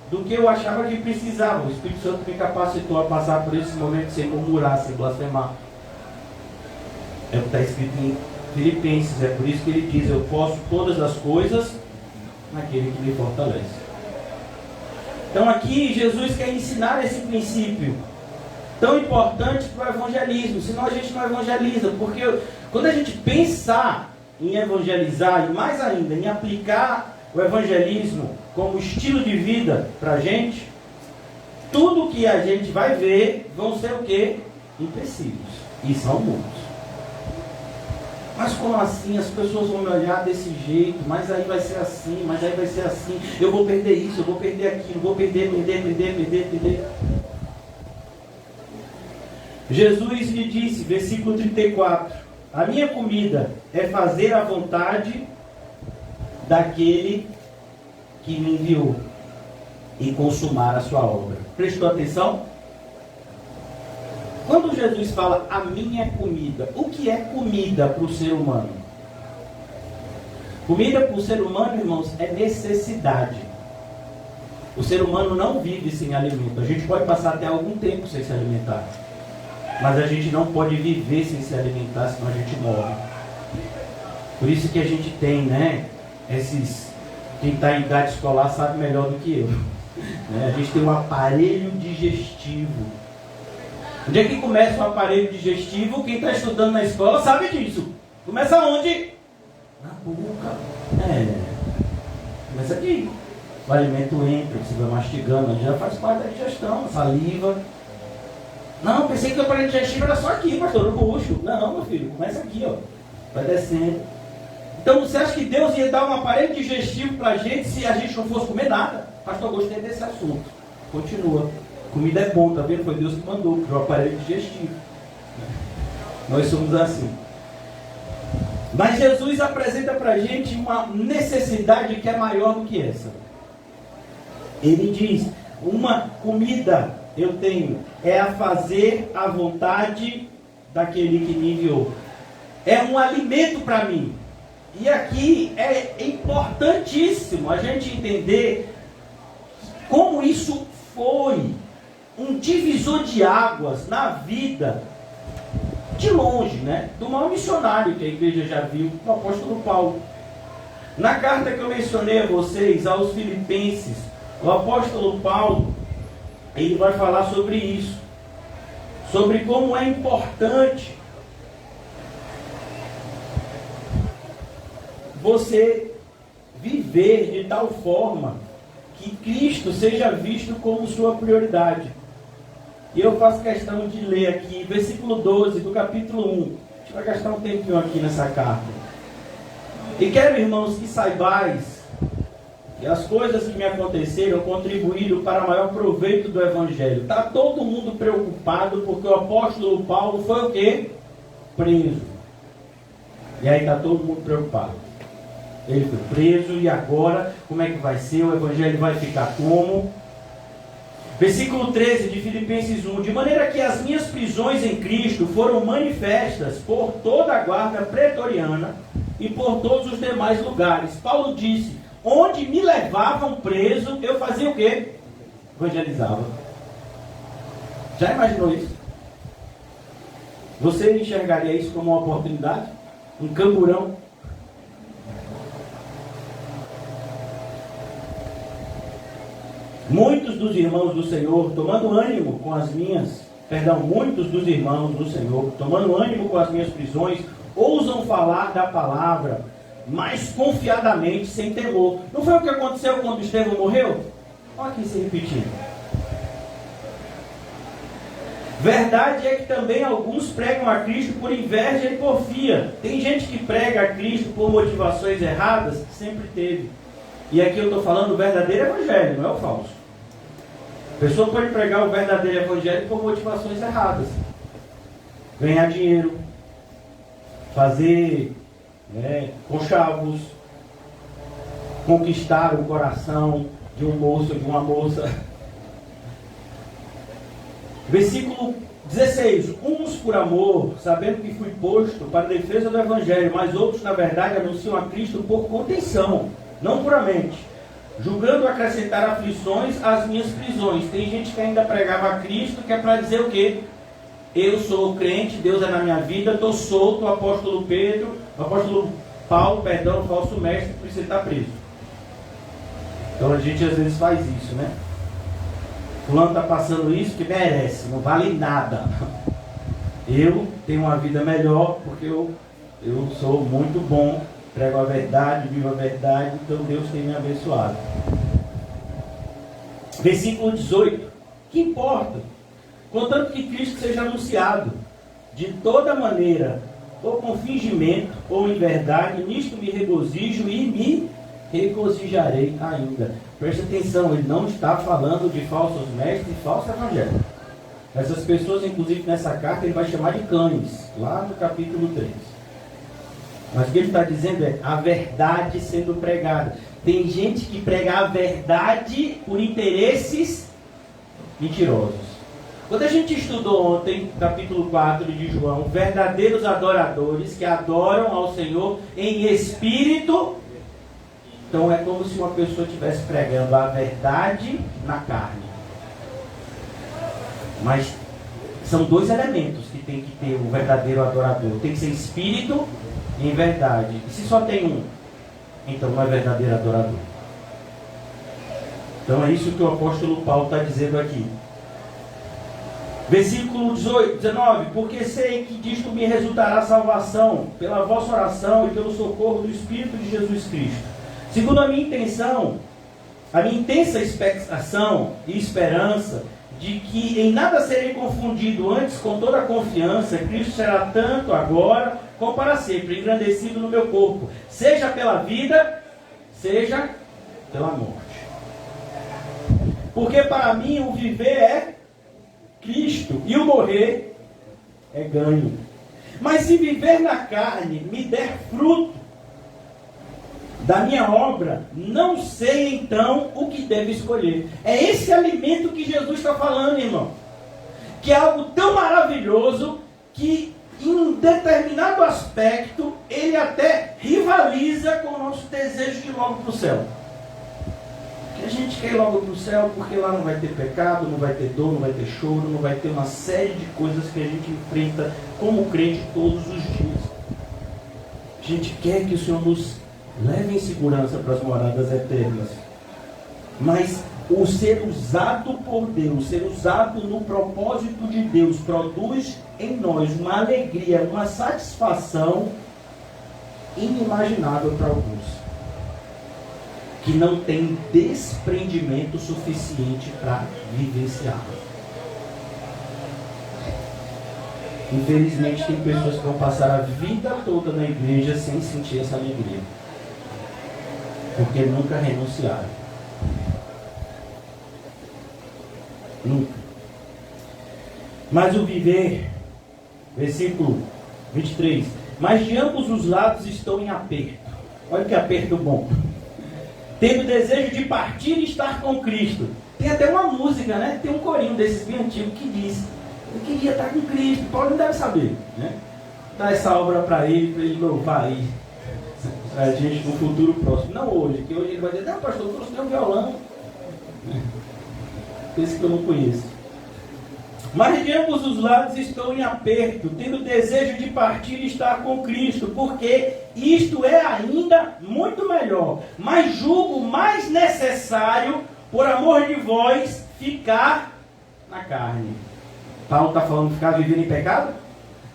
do que eu achava que precisava. O Espírito Santo me capacitou a passar por esse momento sem murmurar, sem blasfemar. É o que está escrito em Filipenses, é por isso que ele diz: eu posso todas as coisas naquele que me fortalece. Então aqui Jesus quer ensinar esse princípio tão importante para o evangelismo, senão a gente não evangeliza, porque quando a gente pensar em evangelizar, e mais ainda, em aplicar o evangelismo como estilo de vida para a gente, tudo que a gente vai ver vão ser o quê? Empecilhos, e são muitos. Mas como assim? As pessoas vão me olhar desse jeito, mas aí vai ser assim, mas aí vai ser assim, eu vou perder isso, eu vou perder aquilo, vou perder. Jesus lhe disse, versículo 34, a minha comida é fazer a vontade daquele que me enviou e consumar a sua obra. Prestou atenção? Quando Jesus fala a minha comida, o que é comida para o ser humano? Comida para o ser humano, irmãos, é necessidade. O ser humano não vive sem alimento. A gente pode passar até algum tempo sem se alimentar, mas a gente não pode viver sem se alimentar, senão a gente morre. Por isso que a gente tem, né, quem está em idade escolar sabe melhor do que eu. A gente tem um aparelho digestivo. Onde é que começa o aparelho digestivo? Quem está estudando na escola sabe disso. Começa onde? Na boca. Começa aqui. O alimento entra, você vai mastigando, já faz parte da digestão, saliva. Não, pensei que o aparelho digestivo era só aqui, pastor, no bucho. Não, meu filho, começa aqui, ó. Vai descendo. Então, você acha que Deus ia dar um aparelho digestivo para a gente se a gente não fosse comer nada? Pastor, gostei desse assunto. Continua. Comida é bom, tá vendo? Foi Deus que mandou, porque é o aparelho digestivo. Nós somos assim. Mas Jesus apresenta para a gente uma necessidade que é maior do que essa. Ele diz, uma comida eu tenho, é a fazer a vontade daquele que me enviou. É um alimento para mim. E aqui é importantíssimo a gente entender como isso foi um divisor de águas na vida, de longe, né, do maior missionário que a igreja já viu, o apóstolo Paulo. Na carta que eu mencionei a vocês, aos Filipenses, o apóstolo Paulo, ele vai falar sobre isso, sobre como é importante você viver de tal forma que Cristo seja visto como sua prioridade. E eu faço questão de ler aqui, versículo 12 do capítulo 1. A gente vai gastar um tempinho aqui nessa carta. E quero, irmãos, que saibais que as coisas que me aconteceram contribuíram para maior proveito do Evangelho. Está todo mundo preocupado porque o apóstolo Paulo foi o quê? Preso. E aí está todo mundo preocupado. Ele foi preso e agora como é que vai ser? O Evangelho vai ficar como? Versículo 13 de Filipenses 1. De maneira que as minhas prisões em Cristo foram manifestas por toda a guarda pretoriana e por todos os demais lugares. Paulo disse, onde me levavam preso, eu fazia o quê? Evangelizava. Já imaginou isso? Você enxergaria isso como uma oportunidade? Um camburão? Muitos dos irmãos do Senhor, tomando ânimo com as minhas, muitos dos irmãos do Senhor, tomando ânimo com as minhas prisões, ousam falar da palavra, mais confiadamente, sem temor. Não foi o que aconteceu quando Estevão morreu? Olha aqui se repetindo. Verdade é que também alguns pregam a Cristo por inveja e porfia. Tem gente que prega a Cristo por motivações erradas? Sempre teve. E aqui eu estou falando o verdadeiro evangelho, não é o falso. A pessoa pode pregar o verdadeiro evangelho por motivações erradas. Ganhar dinheiro, fazer conchavos, conquistar o coração de um moço ou de uma moça. Versículo 16. Uns por amor, sabendo que fui posto para a defesa do Evangelho, mas outros, na verdade, anunciam a Cristo por contenção, não puramente, julgando acrescentar aflições às minhas prisões. Tem gente que ainda pregava a Cristo, que é para dizer o quê? Eu sou crente, Deus é na minha vida, estou solto, o apóstolo Paulo, falso mestre, precisa estar preso. Então a gente às vezes faz isso, né? Fulano está passando isso que merece, não vale nada. Eu tenho uma vida melhor porque eu sou muito bom, prego a verdade, vivo a verdade, então Deus tem me abençoado. Versículo 18. Que importa? Contanto que Cristo seja anunciado de toda maneira, ou com fingimento, ou em verdade, nisto me regozijo e me regozijarei ainda. Preste atenção, ele não está falando de falsos mestres e falso evangelho. Essas pessoas, inclusive nessa carta, ele vai chamar de cães, lá no capítulo 3. Mas o que ele está dizendo é a verdade sendo pregada. Tem gente que prega a verdade por interesses mentirosos. Quando a gente estudou ontem, capítulo 4 de João, verdadeiros adoradores que adoram ao Senhor em espírito. Então é como se uma pessoa estivesse pregando a verdade na carne. Mas são dois elementos que tem que ter o verdadeiro adorador. Tem que ser espírito e verdade. E se só tem um, então não é verdadeiro adorador. Então é isso que o apóstolo Paulo está dizendo aqui. Versículo 19. Porque sei que disto me resultará salvação, pela vossa oração e pelo socorro do Espírito de Jesus Cristo. Segundo a minha intenção, a minha intensa expectação e esperança de que em nada serei confundido, antes com toda a confiança, Cristo será tanto agora como para sempre engrandecido no meu corpo, seja pela vida, seja pela morte. Porque para mim o viver é Cristo e o morrer é ganho. Mas se viver na carne me der fruto da minha obra, não sei então o que devo escolher. É esse alimento que Jesus está falando, irmão. Que é algo tão maravilhoso que em um determinado aspecto ele até rivaliza com o nosso desejo de ir logo para o céu. Que a gente quer ir logo para o céu porque lá não vai ter pecado, não vai ter dor, não vai ter choro, não vai ter uma série de coisas que a gente enfrenta como crente todos os dias. A gente quer que o Senhor nos leve em segurança para as moradas eternas. Mas o ser usado por Deus, ser usado no propósito de Deus, produz em nós uma alegria, uma satisfação inimaginável para alguns, que não tem desprendimento suficiente para vivenciar. Infelizmente tem pessoas que vão passar a vida toda na igreja sem sentir essa alegria, porque nunca renunciaram. Nunca. Mas o viver, versículo 23, mas de ambos os lados estou em aperto. Olha que aperto bom. Tendo desejo de partir e estar com Cristo. Tem até uma música, né? Tem um corinho desses bem antigos que diz: eu queria estar com Cristo. Paulo não deve saber, né? Dá essa obra para ele louvar aí a gente no futuro próximo. Não hoje, que hoje ele vai dizer: não, pastor, eu trouxe um violão. Esse que eu não conheço. Mas de ambos os lados estou em aperto, tendo desejo de partir e estar com Cristo, porque isto é ainda muito melhor. Mas julgo mais necessário, por amor de vós, ficar na carne. Paulo está falando de ficar vivendo em pecado?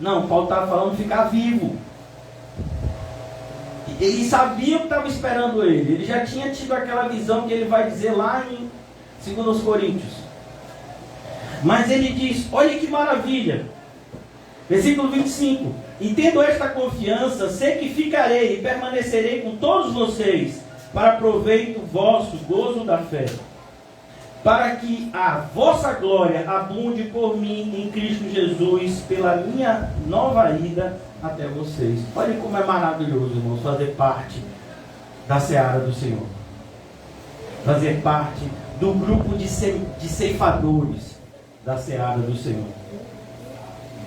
Não, Paulo está falando de ficar vivo. Ele sabia o que estava esperando ele. Ele já tinha tido aquela visão que ele vai dizer lá em 2 Coríntios. Mas ele diz, olha que maravilha. Versículo 25. E tendo esta confiança, sei que ficarei e permanecerei com todos vocês, para proveito vosso, gozo da fé, para que a vossa glória abunde por mim em Cristo Jesus, pela minha nova ida até vocês. Olha como é maravilhoso, irmãos, fazer parte da seara do Senhor. Fazer parte do grupo de ceifadores da seara do Senhor.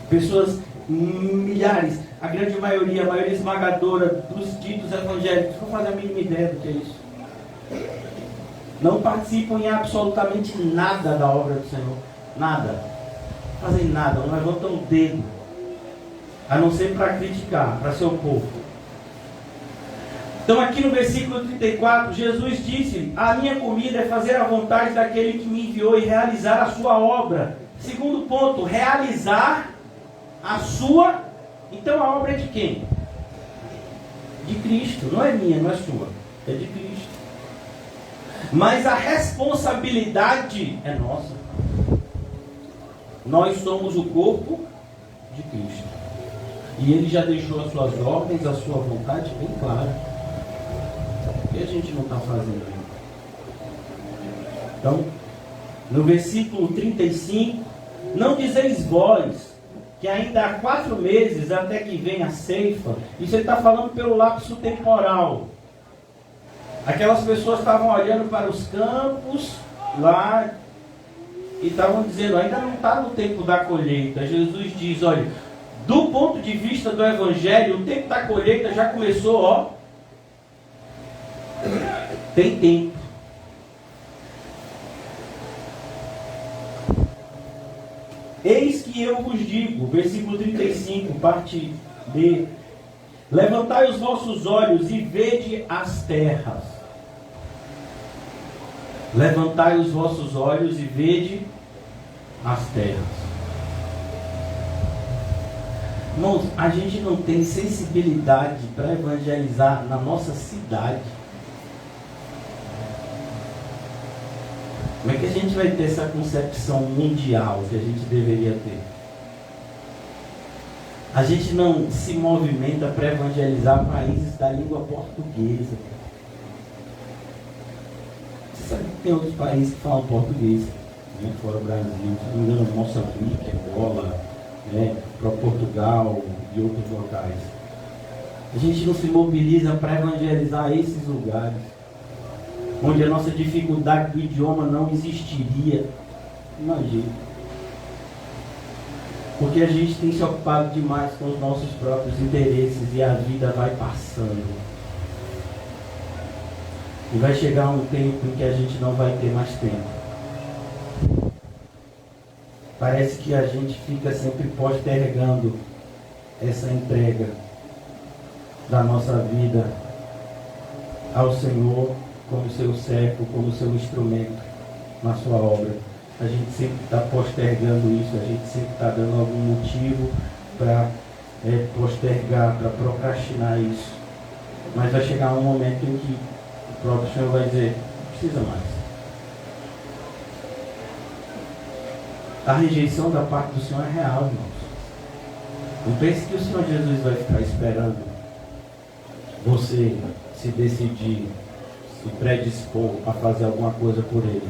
Pessoas, milhares, a grande maioria, a maioria esmagadora dos ditos evangélicos, não fazem a mínima ideia do que é isso. Não participam em absolutamente nada da obra do Senhor. Nada. Não fazem nada, não levantam o dedo. A não ser para criticar, para seu povo. Então aqui no versículo 34, Jesus disse: a minha comida é fazer a vontade daquele que me enviou e realizar a sua obra. Segundo ponto, realizar a sua. Então a obra é de quem? De Cristo. Não é minha, não é sua. É de Cristo. Mas a responsabilidade é nossa. Nós somos o corpo de Cristo. E Ele já deixou as suas ordens, a sua vontade bem clara. O que a gente não está fazendo ainda? Então, no versículo 35, não dizeis vós que ainda há 4 meses até que venha a ceifa. Isso ele está falando pelo lapso temporal. Aquelas pessoas estavam olhando para os campos lá e estavam dizendo, ainda não está no tempo da colheita. Jesus diz, olha, do ponto de vista do Evangelho, o tempo da colheita já começou, ó. Tem tempo. Eis que eu vos digo, versículo 35, parte B. Levantai os vossos olhos e vede as terras. Levantai os vossos olhos e vede as terras. Irmãos, a gente não tem sensibilidade para evangelizar na nossa cidade. Como é que a gente vai ter essa concepção mundial que a gente deveria ter? A gente não se movimenta para evangelizar países da língua portuguesa. Você sabe que tem outros países que falam português, né? Fora o Brasil, se não me engano, Moçambique, Angola, né? Para Portugal e outros locais. A gente não se mobiliza para evangelizar esses lugares, onde a nossa dificuldade do idioma não existiria. Imagina. Porque a gente tem se ocupado demais com os nossos próprios interesses e a vida vai passando. E vai chegar um tempo em que a gente não vai ter mais tempo. Parece que a gente fica sempre postergando essa entrega da nossa vida ao Senhor como seu servo, como seu instrumento na sua obra. A gente sempre está postergando isso, a gente sempre está dando algum motivo para postergar, para procrastinar isso. Mas vai chegar um momento em que o próprio Senhor vai dizer, não precisa mais. A rejeição da parte do Senhor é real, irmãos. Não pense que o Senhor Jesus vai ficar esperando você se decidir, se predispor a fazer alguma coisa por Ele.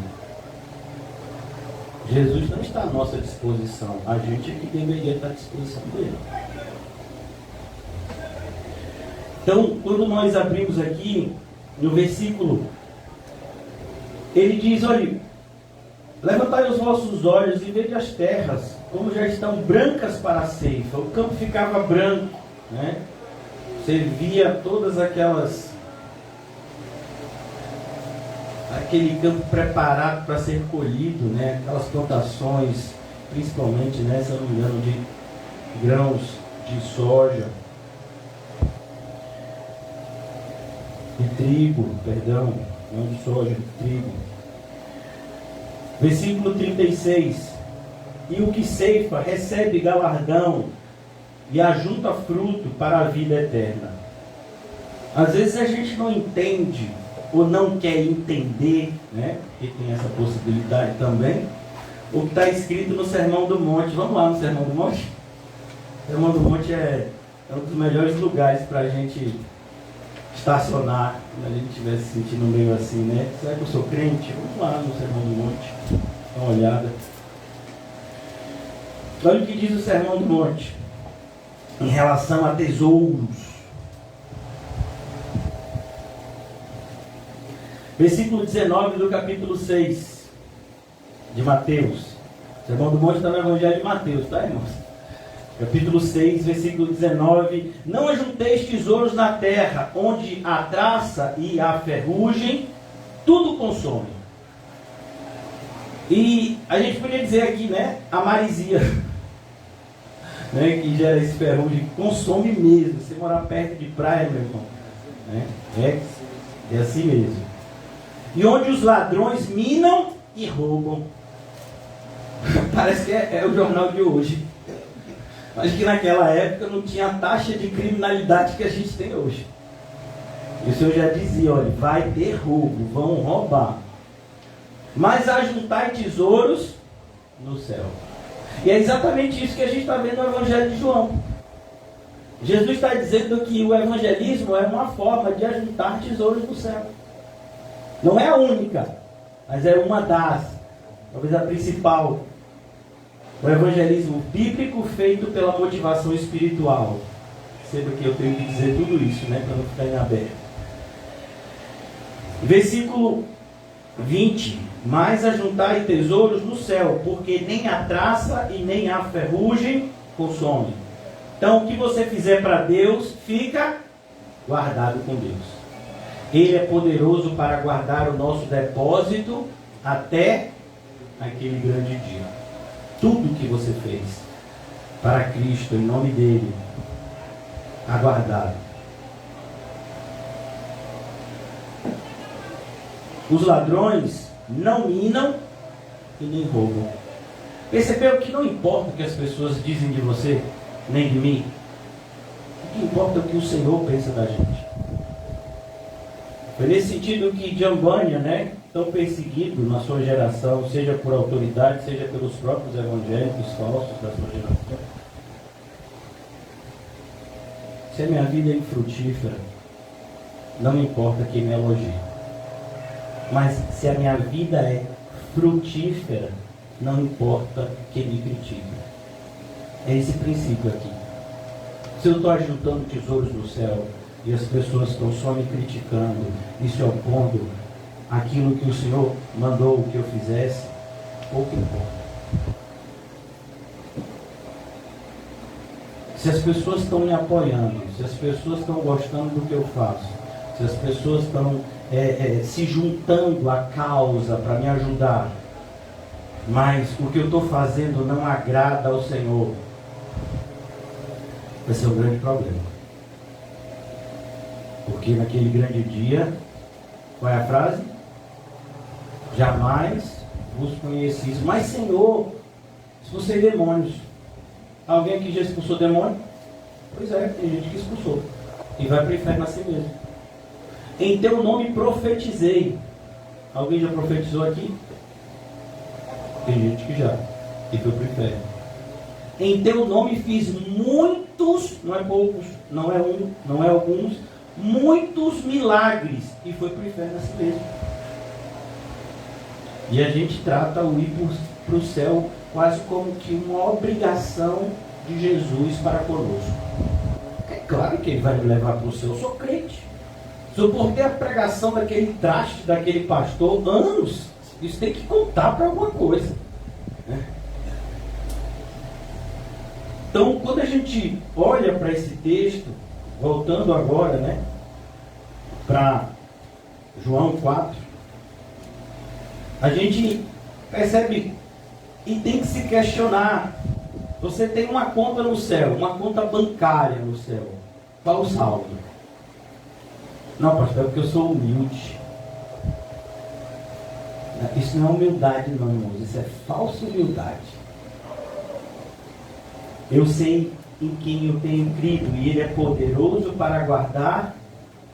Jesus não está à nossa disposição. A gente é que deveria estar à disposição dele. Então, quando nós abrimos aqui, no versículo, ele diz, olha, levantai os vossos olhos e vede as terras, como já estão brancas para a ceifa. O campo ficava branco, né? Você via todas aquele campo preparado para ser colhido, né? Aquelas plantações, principalmente, né, se eu não me engano, de grãos de soja, de trigo, perdão, não de soja, de trigo. Versículo 36. E o que ceifa recebe galardão e ajunta fruto para a vida eterna. Às vezes a gente não entende ou não quer entender, né? Porque tem essa possibilidade também. o que está escrito no Sermão do Monte. Vamos lá no Sermão do Monte? O Sermão do Monte é um dos melhores lugares para a gente estacionar, quando a gente estiver se sentindo meio assim, né? Será que eu sou crente? Vamos lá no Sermão do Monte, dá uma olhada. Olha o que diz o Sermão do Monte em relação a tesouros. Versículo 19 do capítulo 6 de Mateus. O Sermão do Monte está no Evangelho de Mateus, tá, irmãos? Capítulo 6, versículo 19. Não ajunteis tesouros na terra, onde a traça e a ferrugem tudo consomem. E a gente poderia dizer aqui, né, a marisia, né, que gera esse ferrugem, consome mesmo. Se morar perto de praia, meu irmão, né, é assim mesmo. E onde os ladrões minam e roubam. Parece que é o jornal de hoje. Mas que naquela época não tinha a taxa de criminalidade que a gente tem hoje. E o Senhor já dizia, olha, vai ter roubo, vão roubar. Mas ajuntai tesouros no céu. E é exatamente isso que a gente está vendo no Evangelho de João. Jesus está dizendo que o evangelismo é uma forma de ajuntar tesouros no céu. Não é a única, mas é uma das, talvez a principal. O evangelismo bíblico feito pela motivação espiritual. Sendo que eu tenho que dizer tudo isso, né, para não ficar em aberto. Versículo 20. Mas ajuntai tesouros no céu, porque nem a traça e nem a ferrugem consomem. Então o que você fizer para Deus, fica guardado com Deus. Ele é poderoso para guardar o nosso depósito até aquele grande dia. Tudo que você fez para Cristo, em nome dele, está guardado. Os ladrões não minam e nem roubam. Percebeu que não importa o que as pessoas dizem de você, nem de mim. O que importa é o que o Senhor pensa da gente. Foi nesse sentido que John Bunyan, né, tão perseguido na sua geração, seja por autoridade, seja pelos próprios evangélicos falsos da sua geração. Se a minha vida é infrutífera, não importa quem me elogie. Mas se a minha vida é frutífera, não importa quem me critica. É esse princípio aqui. Se eu estou ajuntando tesouros no céu e as pessoas estão só me criticando e se opondo àquilo que o Senhor mandou que eu fizesse, pouco importa. Se as pessoas estão me apoiando, se as pessoas estão gostando do que eu faço, se as pessoas estão se juntando à causa para me ajudar, mas o que eu estou fazendo não agrada ao Senhor, vai ser um grande problema. Porque naquele grande dia, qual é a frase? Jamais vos conheci. Mas Senhor, expulsei demônios. Alguém aqui já expulsou demônio? Pois é, tem gente que expulsou. E vai para o inferno assim mesmo. Em teu nome profetizei. Alguém já profetizou aqui? Tem gente que já. E foi para o inferno. Em teu nome fiz muitos, não é poucos, não é um, não é alguns, muitos milagres. E foi para o inferno assim mesmo. E a gente trata o ir para o céu quase como que uma obrigação de Jesus para conosco. É claro que ele vai me levar para o céu, eu sou crente. Se eu por ter a pregação daquele traste, daquele pastor, anos, isso tem que contar para alguma coisa, né? Então, quando a gente olha para esse texto, voltando agora, né, para João 4, a gente percebe e tem que se questionar. Você tem uma conta no céu, uma conta bancária no céu. Qual o saldo? Não, pastor, é porque eu sou humilde. Isso não é humildade, não, irmãos. Isso é falsa humildade. Eu sei em quem eu tenho crido e Ele é poderoso para guardar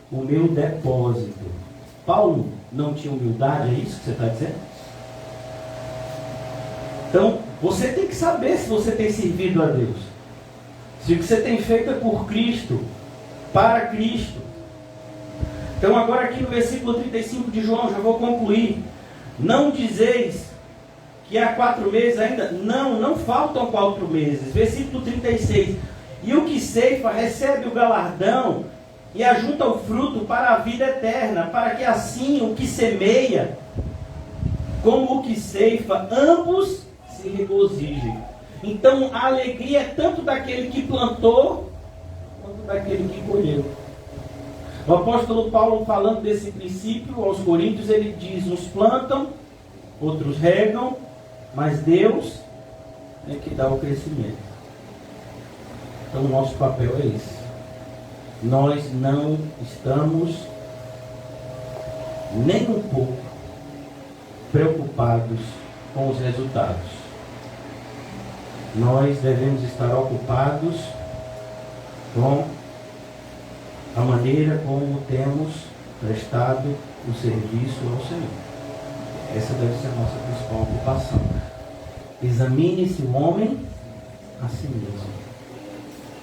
o meu depósito. Paulo não tinha humildade, é isso que você está dizendo? Então, você tem que saber se você tem servido a Deus. Se o que você tem feito é por Cristo, para Cristo. Então, agora aqui no versículo 35 de João, já vou concluir. Não dizeis que há 4 meses ainda? Não faltam 4 meses. Versículo 36. E o que ceifa recebe o galardão e ajunta o fruto para a vida eterna, para que assim o que semeia, como o que ceifa, ambos se regozijem. Então a alegria é tanto daquele que plantou, quanto daquele que colheu. O apóstolo Paulo, falando desse princípio aos Coríntios, ele diz: uns plantam, outros regam, mas Deus é que dá o crescimento. Então o nosso papel é esse. Nós não estamos nem um pouco preocupados com os resultados. Nós devemos estar ocupados com a maneira como temos prestado o serviço ao Senhor. Essa deve ser a nossa principal ocupação. Examine-se o homem a si mesmo.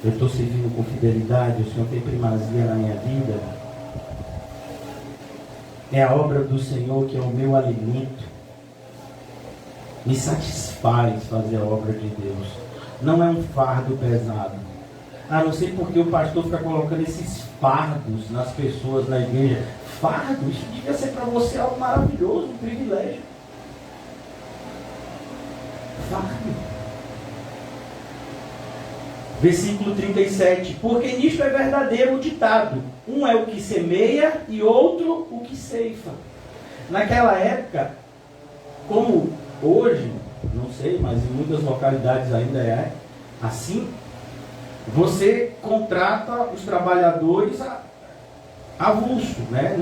Eu estou servindo com fidelidade, o Senhor tem primazia na minha vida. É a obra do Senhor que é o meu alimento. Me satisfaz fazer a obra de Deus. Não é um fardo pesado. Não sei porque o pastor fica colocando esses fardos nas pessoas na igreja. Fardo? Isso devia ser para você algo maravilhoso, um privilégio. Fardo. Versículo 37. Porque nisto é verdadeiro o ditado: um é o que semeia e outro o que ceifa. Naquela época, como hoje, não sei, mas em muitas localidades ainda é assim, você contrata os trabalhadores avulso, né?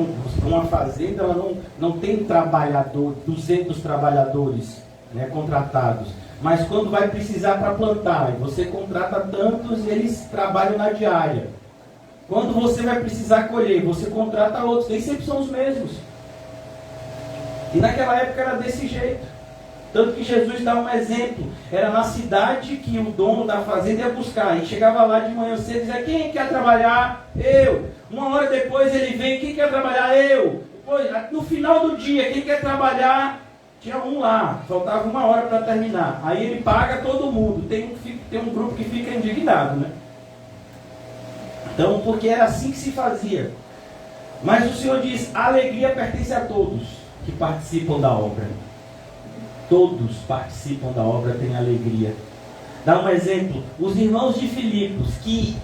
Uma fazenda, ela não tem trabalhador, 200 trabalhadores, né, contratados. Mas quando vai precisar para plantar, você contrata tantos e eles trabalham na diária. Quando você vai precisar colher, você contrata outros, nem sempre são os mesmos. E naquela época era desse jeito. Tanto que Jesus dá um exemplo. Era na cidade que o dono da fazenda ia buscar. E chegava lá de manhã cedo e dizia: quem quer trabalhar? Eu. Uma hora depois ele vem: quem quer trabalhar? Eu. Depois, no final do dia, quem quer trabalhar? Tinha um lá. Faltava 1 hora para terminar. Aí ele paga todo mundo. Tem um grupo que fica indignado, né? Então, porque era assim que se fazia. Mas o Senhor diz: a alegria pertence a todos que participam da obra. Todos participam da obra, têm alegria. Dá um exemplo: os irmãos de Filipos, que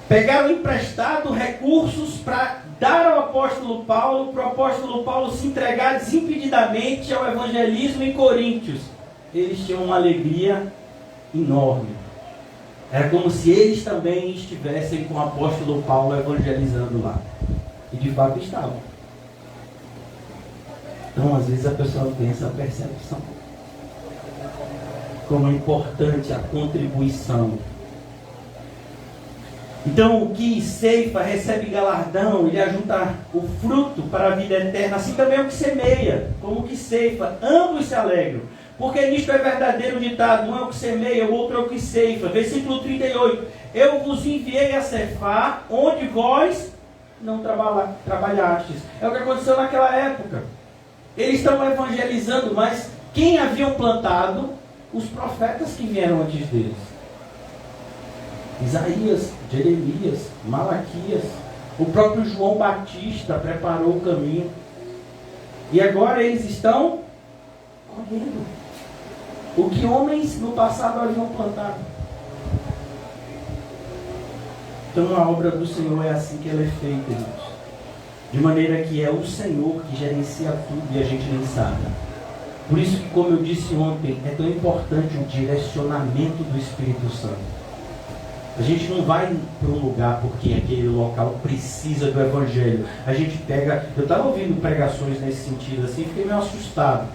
pegaram emprestado recursos para dar ao apóstolo Paulo, para o apóstolo Paulo se entregar desimpedidamente ao evangelismo em Coríntios. Eles tinham uma alegria enorme. Era como se eles também estivessem com o apóstolo Paulo evangelizando lá. E de fato estavam. Então, às vezes a pessoa não tem essa percepção. Como é importante a contribuição. Então, o que ceifa recebe galardão, ele ajunta o fruto para a vida eterna. Assim também é o que semeia, como o que ceifa. Ambos se alegram. Porque nisto é verdadeiro o ditado: um é o que semeia, o outro é o que ceifa. Versículo 38. Eu vos enviei a ceifar onde vós não trabalhastes. É o que aconteceu naquela época. Eles estão evangelizando, mas quem haviam plantado? Os profetas que vieram antes deles. Isaías, Jeremias, Malaquias. O próprio João Batista preparou o caminho. E agora eles estão colhendo o que homens no passado haviam plantado. Então a obra do Senhor é assim que ela é feita, irmãos. De maneira que é o Senhor que gerencia tudo e a gente nem sabe. Por isso que, como eu disse ontem, é tão importante o direcionamento do Espírito Santo. A gente não vai para um lugar porque aquele local precisa do Evangelho. A gente pega... Eu estava ouvindo pregações nesse sentido assim, fiquei meio assustado.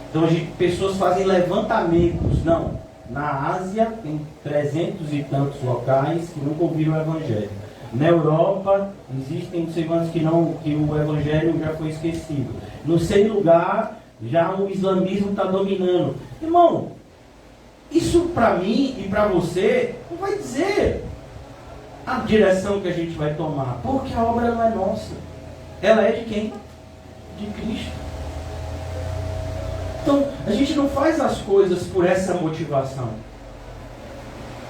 Então pessoas fazem levantamentos. Não, na Ásia tem 300 e tantos locais que nunca ouviram o Evangelho. Na Europa existem não sei quantos que o Evangelho já foi esquecido. Não sei lugar, Já o islamismo está dominando. Irmão, isso para mim e para você não vai dizer a direção que a gente vai tomar, porque a obra não é nossa. Ela é de quem? De Cristo. Então, a gente não faz as coisas por essa motivação.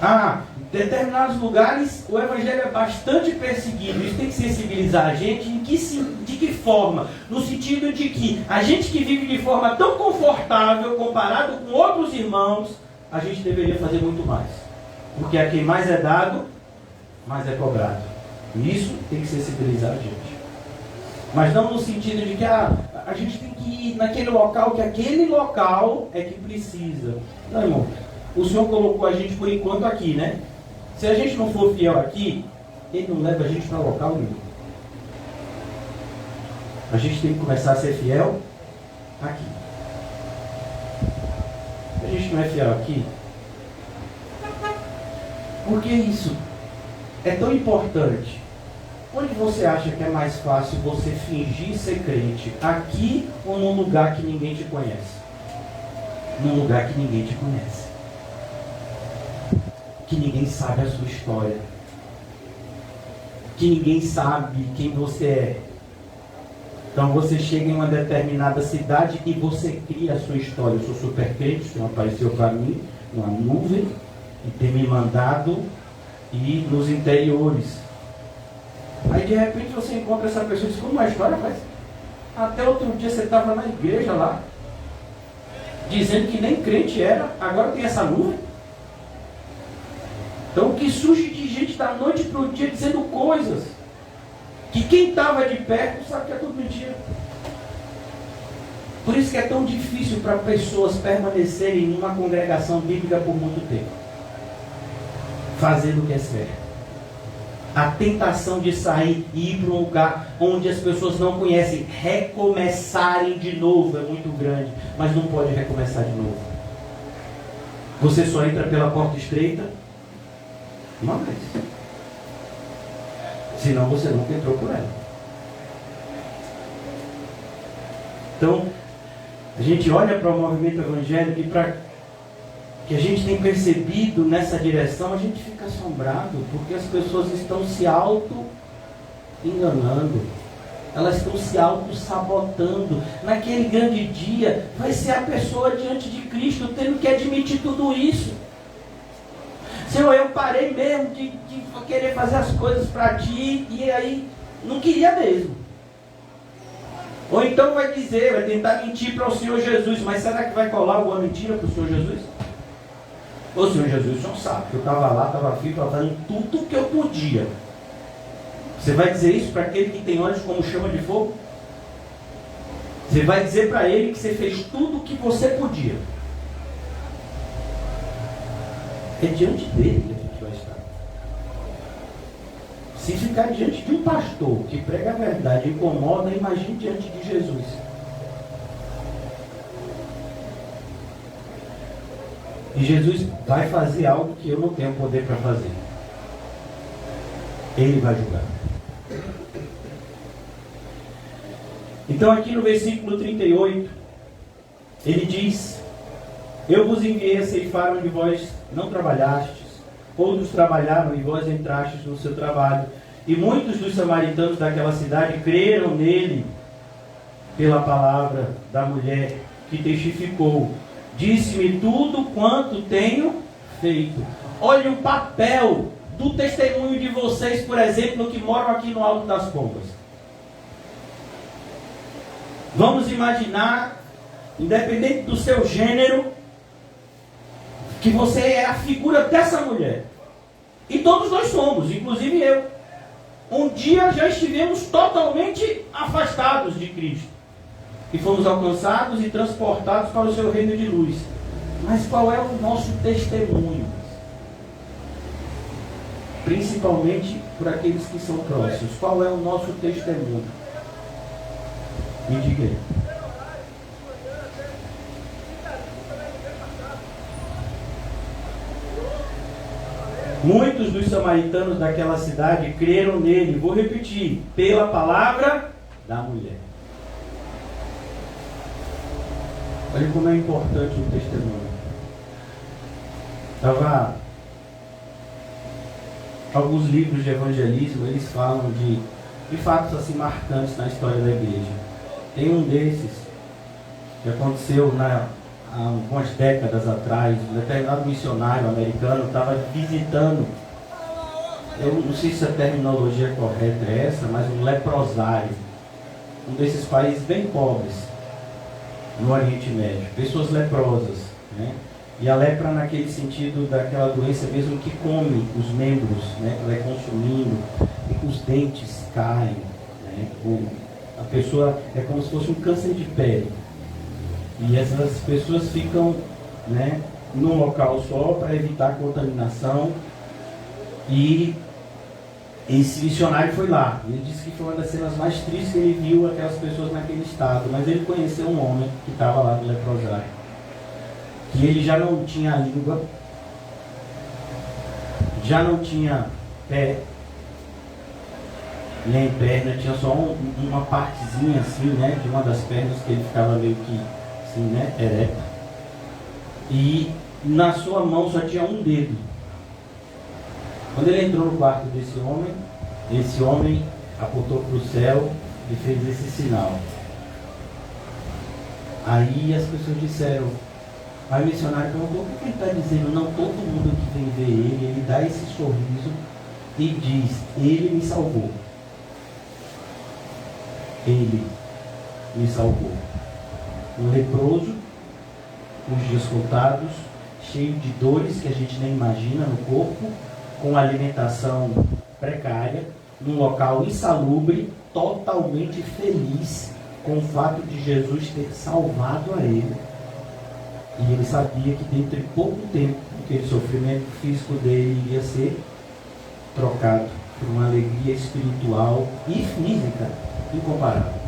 Em determinados lugares o evangelho é bastante perseguido. Isso tem que sensibilizar a gente de que forma? No sentido de que a gente que vive de forma tão confortável comparado com outros irmãos, a gente deveria fazer muito mais. Porque a quem mais é dado, mais é cobrado. E isso tem que sensibilizar a gente. Mas não no sentido de que a gente tem que ir naquele local, que aquele local é que precisa. Não, irmão. O Senhor colocou a gente por enquanto aqui, né? Se a gente não for fiel aqui, Ele não leva a gente para local nenhum. A gente tem que começar a ser fiel aqui. Se a gente não é fiel aqui, por que isso é tão importante? Onde você acha que é mais fácil você fingir ser crente? Aqui ou num lugar que ninguém te conhece? Num lugar que ninguém te conhece. Que ninguém sabe a sua história. Que ninguém sabe quem você é. Então você chega em uma determinada cidade e você cria a sua história. Eu sou super crente, o Senhor apareceu para mim numa nuvem e tem me mandado ir nos interiores. Aí de repente você encontra essa pessoa e diz, como uma história, mas até outro dia você estava na igreja lá, dizendo que nem crente era, agora tem essa nuvem. Então o que surge de gente da noite para o dia dizendo coisas que quem estava de perto sabe que é tudo mentira. Por isso que é tão difícil para pessoas permanecerem em uma congregação bíblica por muito tempo, fazendo o que é certo. A tentação de sair e ir para um lugar onde as pessoas não conhecem, recomeçarem de novo é muito grande, mas não pode recomeçar de novo. Você só entra pela porta estreita uma vez. Senão você nunca entrou por ela. Então, a gente olha para o movimento evangélico e para que a gente tem percebido nessa direção, a gente fica assombrado, porque as pessoas estão se auto-enganando. Elas estão se auto-sabotando. Naquele grande dia, vai ser a pessoa diante de Cristo tendo que admitir tudo isso. Senhor, eu parei mesmo de querer fazer as coisas para Ti, e aí não queria mesmo. Ou então vai dizer, vai tentar mentir para o Senhor Jesus, mas será que vai colar alguma mentira para o Senhor Jesus? Ô Senhor Jesus, o Senhor sabe que eu estava lá, estava firme, estava fazendo tudo o que eu podia. Você vai dizer isso para aquele que tem olhos como chama de fogo? Você vai dizer para ele que você fez tudo o que você podia. É diante dele que a gente vai estar. Se ficar diante de um pastor que prega a verdade e incomoda, imagine diante de Jesus. E Jesus vai fazer algo que eu não tenho poder para fazer. Ele vai julgar. Então aqui no versículo 38, ele diz: eu vos enviei a ceifar onde vós não trabalhastes, outros trabalharam e vós entrastes no seu trabalho. E muitos dos samaritanos daquela cidade creram nele pela palavra da mulher que testificou. Disse-me tudo quanto tenho feito. Olha o papel do testemunho de vocês, por exemplo, que moram aqui no Alto das Pombas. Vamos imaginar, independente do seu gênero, que você é a figura dessa mulher. E todos nós somos, inclusive eu. Um dia já estivemos totalmente afastados de Cristo. E fomos alcançados e transportados para o seu reino de luz. Mas qual é o nosso testemunho? Principalmente por aqueles que são próximos. Qual é o nosso testemunho? Me diga aí. Muitos dos samaritanos daquela cidade creram nele. Vou repetir. Pela palavra da mulher. Olha como é importante o testemunho. Alguns livros de evangelismo, eles falam de fatos assim marcantes na história da igreja. Tem um desses que aconteceu há algumas décadas atrás. Um determinado missionário americano estava visitando, eu não sei se a terminologia correta é essa, mas um leprosário, um desses países bem pobres no Oriente Médio, pessoas leprosas, né? E a lepra naquele sentido daquela doença mesmo que come os membros, né? Ela vai consumindo, e os dentes caem, né? A pessoa é como se fosse um câncer de pele. E essas pessoas ficam, né, num local só para evitar contaminação. E esse missionário foi lá. Ele disse que foi uma das cenas mais tristes que ele viu aquelas pessoas naquele estado. Mas ele conheceu um homem que estava lá no leprosário. Que ele já não tinha língua, já não tinha pé, nem perna, tinha só uma partezinha assim, né, de uma das pernas que ele ficava meio que assim, né, ereto. E na sua mão só tinha um dedo. Quando ele entrou no quarto esse homem apontou para o céu e fez esse sinal. Aí as pessoas disseram, aí o missionário perguntou, o que ele está dizendo? Não, todo mundo que vem ver ele dá esse sorriso e diz, ele me salvou. Ele me salvou. Um leproso, com os dias contados, cheio de dores que a gente nem imagina no corpo, com alimentação precária, num local insalubre, totalmente feliz com o fato de Jesus ter salvado a ele. E ele sabia que dentro de pouco tempo, aquele sofrimento físico dele iria ser trocado por uma alegria espiritual e física incomparável.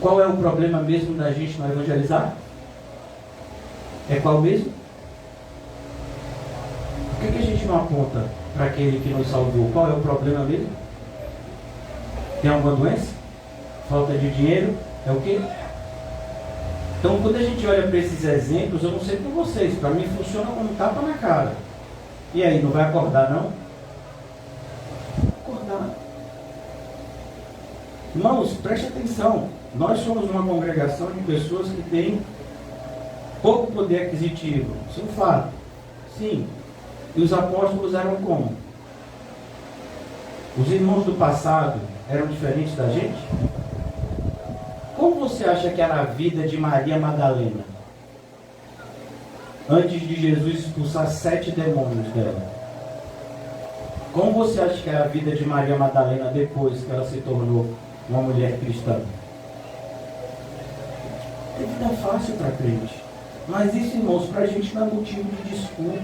Qual é o problema mesmo da gente não evangelizar? É qual mesmo? Por que a gente não aponta para aquele que nos salvou? Qual é o problema mesmo? Tem alguma doença? Falta de dinheiro? É o quê? Então, quando a gente olha para esses exemplos, eu não sei para vocês, para mim funciona como um tapa na cara. E aí, não vai acordar não? Acordar. Irmãos, preste atenção. Nós somos uma congregação de pessoas que têm pouco poder aquisitivo. Isso é um fato. Sim. E os apóstolos eram como? Os irmãos do passado eram diferentes da gente? Como você acha que era a vida de Maria Madalena? Antes de Jesus expulsar 7 demônios dela. Como você acha que era a vida de Maria Madalena depois que ela se tornou uma mulher cristã? É vida fácil para crente. Mas isso, irmãos, para a gente não é motivo de desculpa.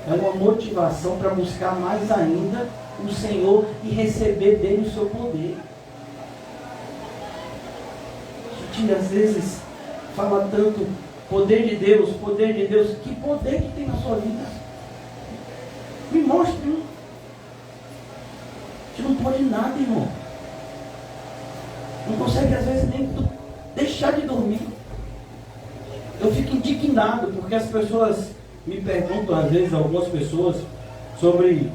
É uma motivação para buscar mais ainda o Senhor e receber dele o seu poder. A gente às vezes fala tanto poder de Deus, poder de Deus. Que poder que tem na sua vida? Me mostre um. A gente não pode nada, irmão. Não consegue às vezes nem deixar de dormir. Eu fico indignado porque as pessoas me perguntam, às vezes, algumas pessoas, sobre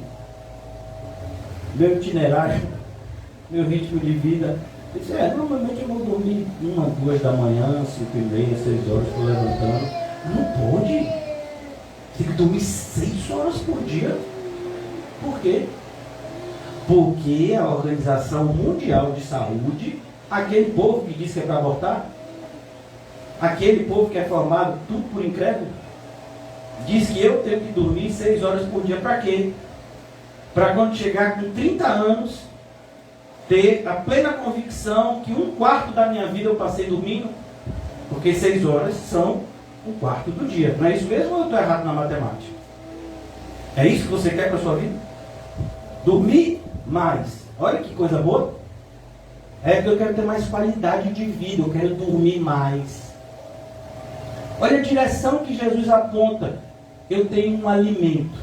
meu itinerário, meu ritmo de vida. Eu disse, normalmente eu vou dormir 1, 2 da manhã, 5h30, 6 horas, estou levantando. Não pode. Tem que dormir 6 horas por dia. Por quê? Porque a Organização Mundial de Saúde, aquele povo que diz que é para abortar, aquele povo que é formado tudo por incrédulo, diz que eu tenho que dormir 6 horas por dia. Para quê? Para quando chegar com 30 anos, ter a plena convicção que 1/4 da minha vida eu passei dormindo, porque 6 horas são 1/4 do dia. Não é isso mesmo ou eu estou errado na matemática? É isso que você quer para a sua vida? Dormir mais. Olha que coisa boa. É que eu quero ter mais qualidade de vida, eu quero dormir mais. Olha a direção que Jesus aponta. Eu tenho um alimento.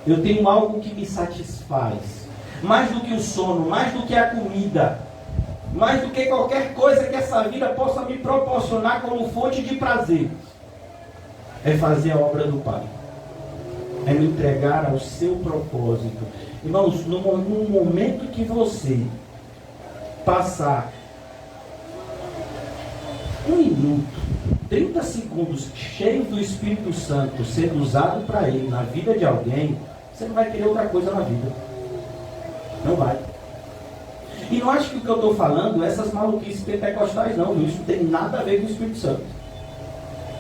Eu tenho algo que me satisfaz. Mais do que o sono, mais do que a comida. mais do que qualquer coisa que essa vida possa me proporcionar como fonte de prazer, é fazer a obra do Pai, é me entregar ao seu propósito. Irmãos, no momento que você passar 1 minuto, 30 segundos cheio do Espírito Santo sendo usado para Ele na vida de alguém, você não vai querer outra coisa na vida. Não vai. E não acho que o que eu estou falando é essas maluquices pentecostais, não, viu? Isso não tem nada a ver com o Espírito Santo.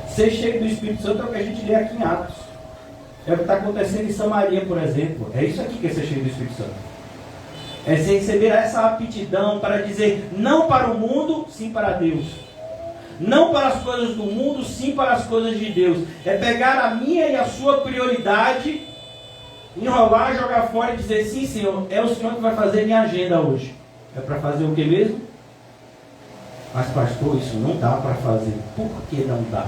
Ser cheio do Espírito Santo é o que a gente lê aqui em Atos. É o que está acontecendo em Samaria, por exemplo. É isso aqui que é ser cheio do Espírito Santo. É se receber essa aptidão para dizer não para o mundo, sim para Deus. Não para as coisas do mundo, sim para as coisas de Deus. É pegar a minha e a sua prioridade, enrolar, jogar fora e dizer, sim, Senhor, é o Senhor que vai fazer minha agenda hoje. É para fazer o que mesmo? Mas, pastor, isso não dá para fazer. Por que não dá?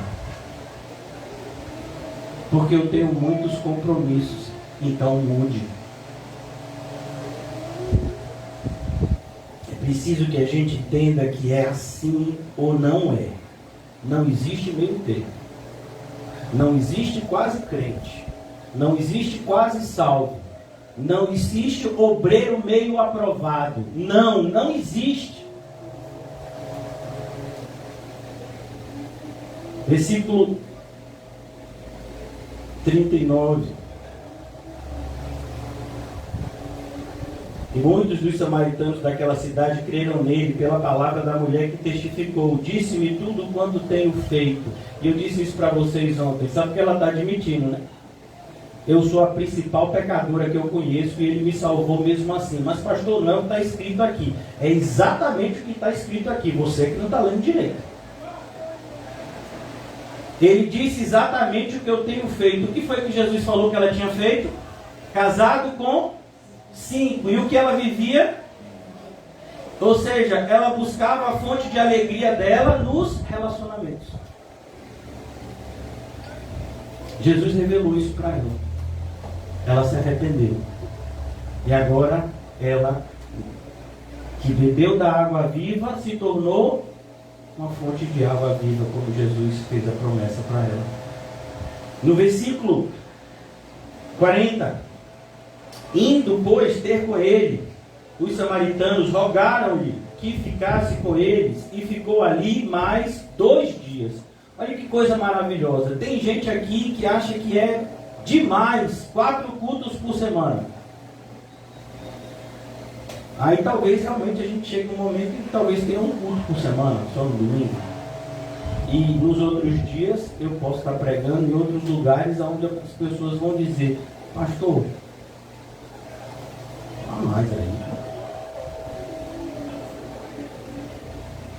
Porque eu tenho muitos compromissos. Então mude. É preciso que a gente entenda que é assim ou não é. Não existe meio termo. Não existe quase crente. Não existe quase salvo. Não existe obreiro meio aprovado. Não existe. Versículo 39. E muitos dos samaritanos daquela cidade creram nele pela palavra da mulher que testificou. Disse-me tudo quanto tenho feito. E eu disse isso para vocês ontem. Sabe que ela está admitindo, né? Eu sou a principal pecadora que eu conheço e ele me salvou mesmo assim. Mas pastor, não está escrito aqui. É exatamente o que está escrito aqui. Você que não está lendo direito. Ele disse exatamente o que eu tenho feito. O que foi que Jesus falou que ela tinha feito? Casado com 5. E o que ela vivia? Ou seja, ela buscava a fonte de alegria dela nos relacionamentos. Jesus revelou isso para ela. Ela se arrependeu. E agora ela, que bebeu da água viva, se tornou uma fonte de água viva, como Jesus fez a promessa para ela. No versículo 40, indo, pois, ter com ele, os samaritanos rogaram-lhe que ficasse com eles, e ficou ali mais 2 dias. Olha que coisa maravilhosa. Tem gente aqui que acha que é demais 4 cultos por semana. Aí talvez realmente a gente chegue num momento que talvez tenha um culto por semana, só no domingo. E nos outros dias eu posso estar pregando em outros lugares onde as pessoas vão dizer, pastor, a mais aí.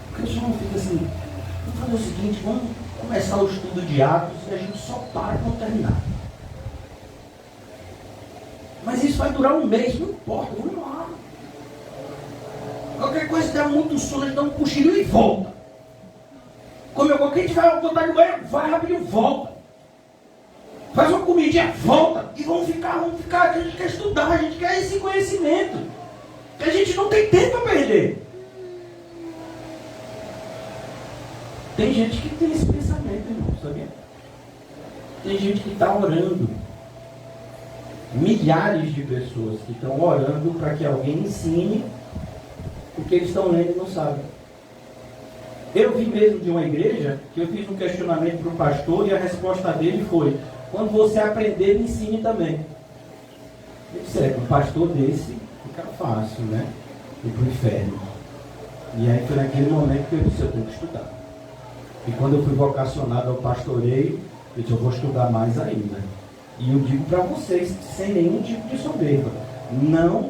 Porque o senhor não fica assim, vamos fazer o seguinte, vamos começar o estudo de Atos e a gente só para quando terminar. Mas isso vai durar 1 mês, não importa, vamos lá. Qualquer coisa que der muito sono, a gente dá um cochilo e volta. Comeu qualquer tiver vontade de banho, vai rapidinho, volta. Faz uma comidinha, volta. E vamos ficar, a gente quer estudar, a gente quer esse conhecimento. A gente não tem tempo a perder. Tem gente que tem esse pensamento, irmão, sabia? Tem gente que está orando. Milhares de pessoas que estão orando para que alguém ensine o que eles estão lendo e não sabem. Eu vi mesmo de uma igreja que eu fiz um questionamento para o pastor e a resposta dele foi: quando você aprender, me ensine também. Eu disse, um pastor desse fica fácil, né? Ir para o inferno. E aí foi naquele momento que eu disse, eu tenho que estudar. E quando eu fui vocacionado ao pastoreio, eu disse, eu vou estudar mais ainda. E eu digo para vocês, sem nenhum tipo de soberba, não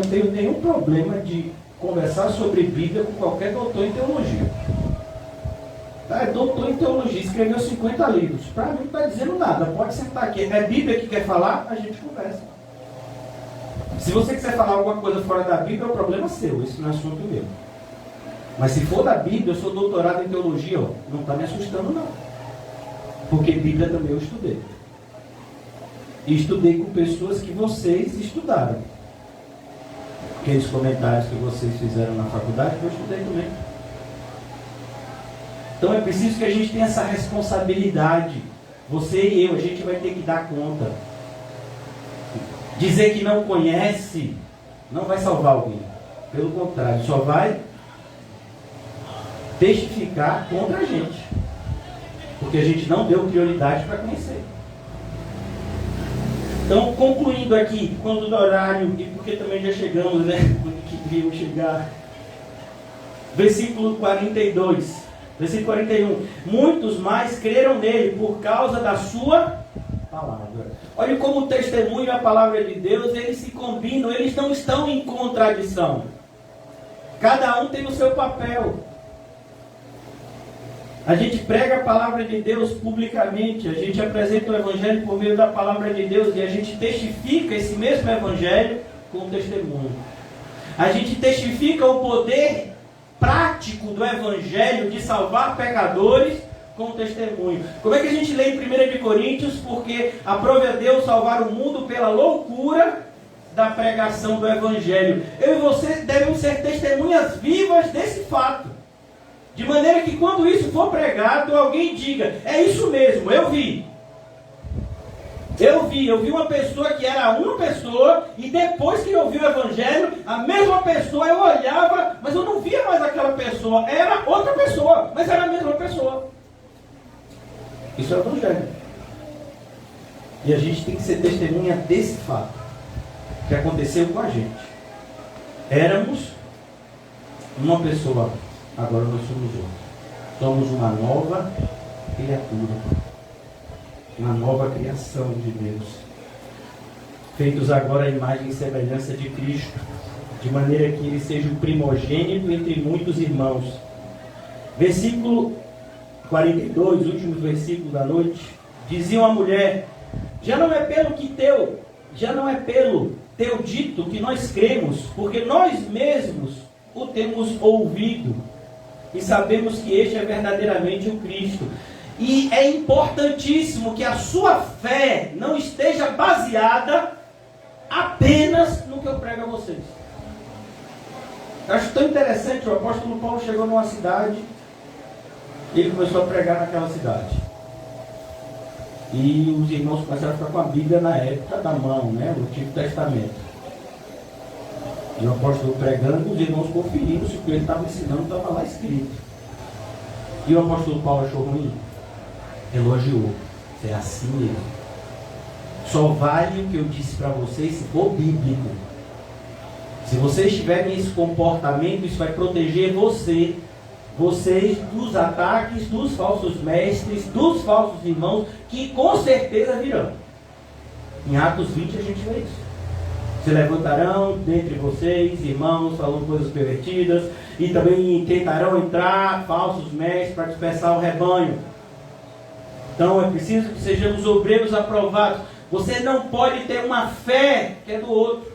tenho nenhum problema de conversar sobre Bíblia com qualquer doutor em teologia. É doutor em teologia, escreveu 50 livros. Para mim não está dizendo nada, pode sentar aqui. É Bíblia que quer falar, a gente conversa. Se você quiser falar alguma coisa fora da Bíblia, é um problema seu, isso não é assunto meu. Mas se for da Bíblia, eu sou doutorado em teologia, ó, não está me assustando não. Porque Bíblia também eu estudei. E estudei com pessoas que vocês estudaram. Aqueles comentários que vocês fizeram na faculdade, eu estudei também. Então é preciso que a gente tenha essa responsabilidade. Você e eu, a gente vai ter que dar conta. Dizer que não conhece não vai salvar alguém. Pelo contrário, só vai testificar contra a gente. Porque a gente não deu prioridade para conhecer. Então, concluindo aqui, quando do horário, e porque também já chegamos, né? Onde queríamos chegar. Versículo 42. Versículo 41. Muitos mais creram nele por causa da sua palavra. Olha como o testemunho e a palavra de Deus, eles se combinam, eles não estão em contradição. Cada um tem o seu papel. A gente prega a palavra de Deus publicamente, a gente apresenta o Evangelho por meio da palavra de Deus e a gente testifica esse mesmo Evangelho com testemunho. A gente testifica o poder prático do Evangelho de salvar pecadores com testemunho. Como é que a gente lê em 1 Coríntios? Porque aprove a Deus salvar o mundo pela loucura da pregação do Evangelho. Eu e você devemos ser testemunhas vivas desse fato. De maneira que quando isso for pregado, alguém diga, é isso mesmo, eu vi. Eu vi uma pessoa que era uma pessoa, e depois que eu ouvi o Evangelho, a mesma pessoa, eu olhava, mas eu não via mais aquela pessoa, era outra pessoa, mas era a mesma pessoa. Isso é o Evangelho. E a gente tem que ser testemunha desse fato, que aconteceu com a gente. Éramos uma pessoa, agora nós somos outro. Somos uma nova criatura. Uma nova criação de Deus. Feitos agora à imagem e semelhança de Cristo. De maneira que ele seja o primogênito entre muitos irmãos. Versículo 42, último versículo da noite. Dizia uma mulher, já não é pelo teu dito que nós cremos, porque nós mesmos o temos ouvido e sabemos que este é verdadeiramente o Cristo. E é importantíssimo que a sua fé não esteja baseada apenas no que eu prego a vocês. Eu acho tão interessante, o apóstolo Paulo chegou numa cidade e ele começou a pregar naquela cidade. E os irmãos começaram a ficar com a Bíblia na época da mão, né? O Antigo Testamento. E o apóstolo pregando, os irmãos conferindo se o que ele estava ensinando estava lá escrito. E o apóstolo Paulo achou ruim? Elogiou. É assim mesmo. Só vale o que eu disse para vocês se for bíblico. Se vocês tiverem esse comportamento, isso vai proteger vocês dos ataques dos falsos mestres, dos falsos irmãos, que com certeza virão. Em Atos 20 a gente vê isso. Se levantarão dentre vocês, irmãos, falando coisas pervertidas, e também tentarão entrar falsos mestres para dispersar o rebanho. Então é preciso que sejamos obreiros aprovados. Você não pode ter uma fé que é do outro.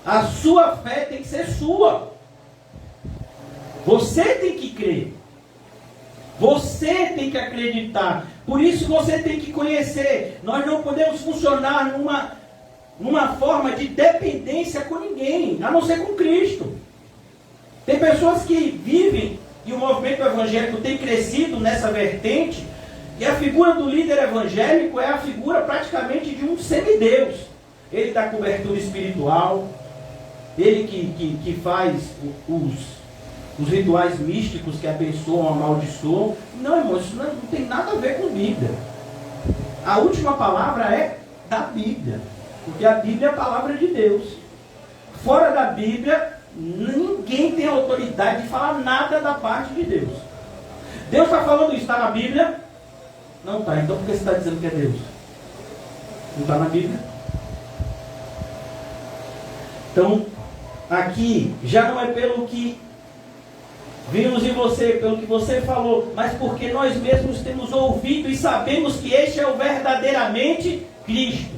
A sua fé tem que ser sua. Você tem que crer. Você tem que acreditar. Por isso você tem que conhecer. Nós não podemos funcionar numa forma de dependência com ninguém, a não ser com Cristo. Tem pessoas que vivem, e o movimento evangélico tem crescido nessa vertente, e a figura do líder evangélico é a figura praticamente de um semideus. Ele dá cobertura espiritual, ele que faz os rituais místicos que abençoam, amaldiçoam. Não, irmão, isso não tem nada a ver com Bíblia. A última palavra é da Bíblia, porque a Bíblia é a palavra de Deus. Fora da Bíblia, ninguém tem autoridade de falar nada da parte de Deus. Deus está falando isso, está na Bíblia? Não está. Então por que você está dizendo que é Deus? Não está na Bíblia? Então, aqui, já não é pelo que vimos em você, pelo que você falou, mas porque nós mesmos temos ouvido e sabemos que este é o verdadeiramente Cristo.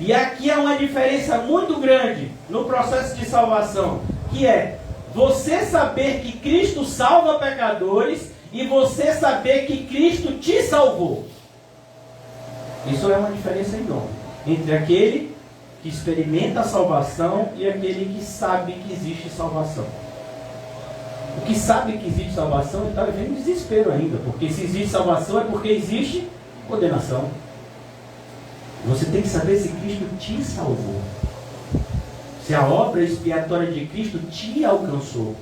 E aqui há uma diferença muito grande no processo de salvação, que é você saber que Cristo salva pecadores e você saber que Cristo te salvou. Isso é uma diferença enorme entre aquele que experimenta a salvação e aquele que sabe que existe salvação. O que sabe que existe salvação está vivendo desespero ainda, porque se existe salvação é porque existe condenação. Você tem que saber se Cristo te salvou, se a obra expiatória de Cristo te alcançou.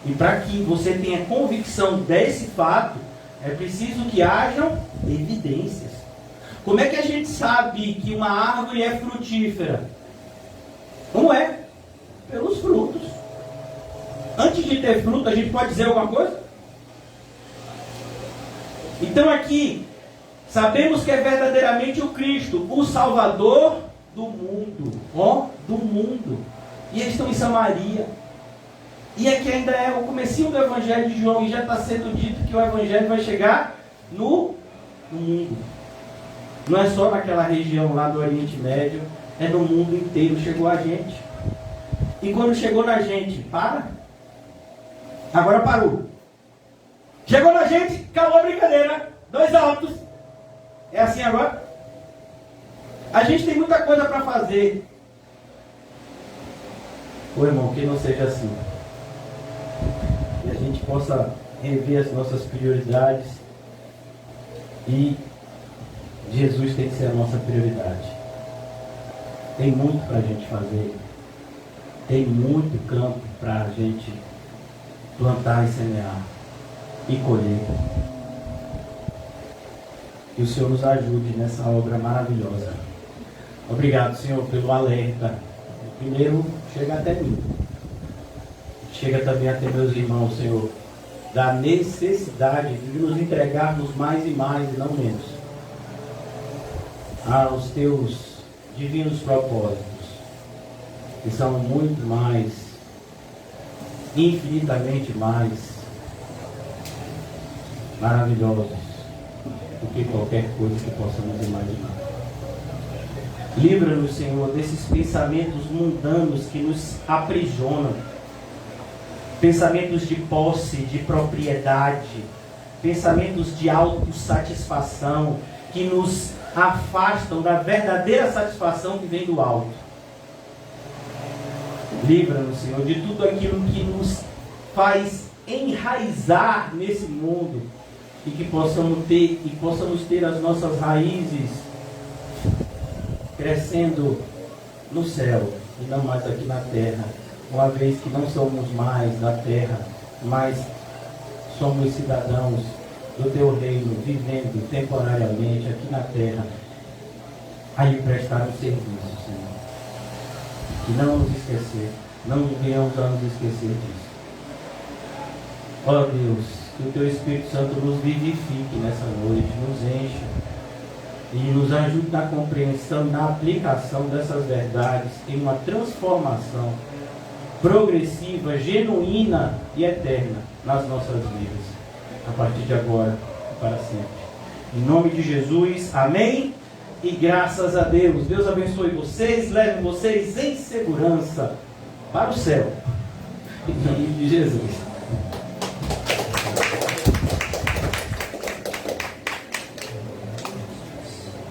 E para que você tenha convicção desse fato, é preciso que hajam evidências. Como é que a gente sabe que uma árvore é frutífera? Como é? Pelos frutos. Antes de ter fruto, a gente pode dizer alguma coisa? Então aqui, sabemos que é verdadeiramente o Cristo, o Salvador do mundo. Do mundo. E eles estão em Samaria. E aqui ainda é o comecinho do Evangelho de João, e já está sendo dito que o Evangelho vai chegar no mundo. Não é só naquela região lá do Oriente Médio, é no mundo inteiro. Chegou a gente. E quando chegou na gente, agora parou. Chegou na gente, acabou a brincadeira. 2 altos. É assim agora? A gente tem muita coisa para fazer. Ô irmão, que não seja assim. Que a gente possa rever as nossas prioridades. E Jesus tem que ser a nossa prioridade. Tem muito para a gente fazer. Tem muito campo para a gente plantar e semear e colher. Que o Senhor nos ajude nessa obra maravilhosa. Obrigado, Senhor, pelo alerta. Primeiro, chega até mim. Chega também até meus irmãos, Senhor, da necessidade de nos entregarmos mais e mais e não menos aos teus divinos propósitos, que são muito mais, infinitamente mais maravilhosos do que qualquer coisa que possamos imaginar. Livra-nos, Senhor, desses pensamentos mundanos que nos aprisionam, pensamentos de posse, de propriedade, pensamentos de autossatisfação, que nos afastam da verdadeira satisfação que vem do alto. Livra-nos, Senhor, de tudo aquilo que nos faz enraizar nesse mundo, e que possamos ter as nossas raízes crescendo no céu e não mais aqui na terra, uma vez que não somos mais da terra, mas somos cidadãos do teu reino, vivendo temporariamente aqui na terra, a lhe prestar um serviço, Senhor. Que não nos esquecer, não venhamos a nos esquecer disso. Ó Deus, que o teu Espírito Santo nos vivifique nessa noite, nos encha e nos ajude na compreensão e na aplicação dessas verdades em uma transformação progressiva, genuína e eterna nas nossas vidas, a partir de agora e para sempre. Em nome de Jesus, amém e graças a Deus. Deus abençoe vocês, leve vocês em segurança para o céu. Em nome de Jesus.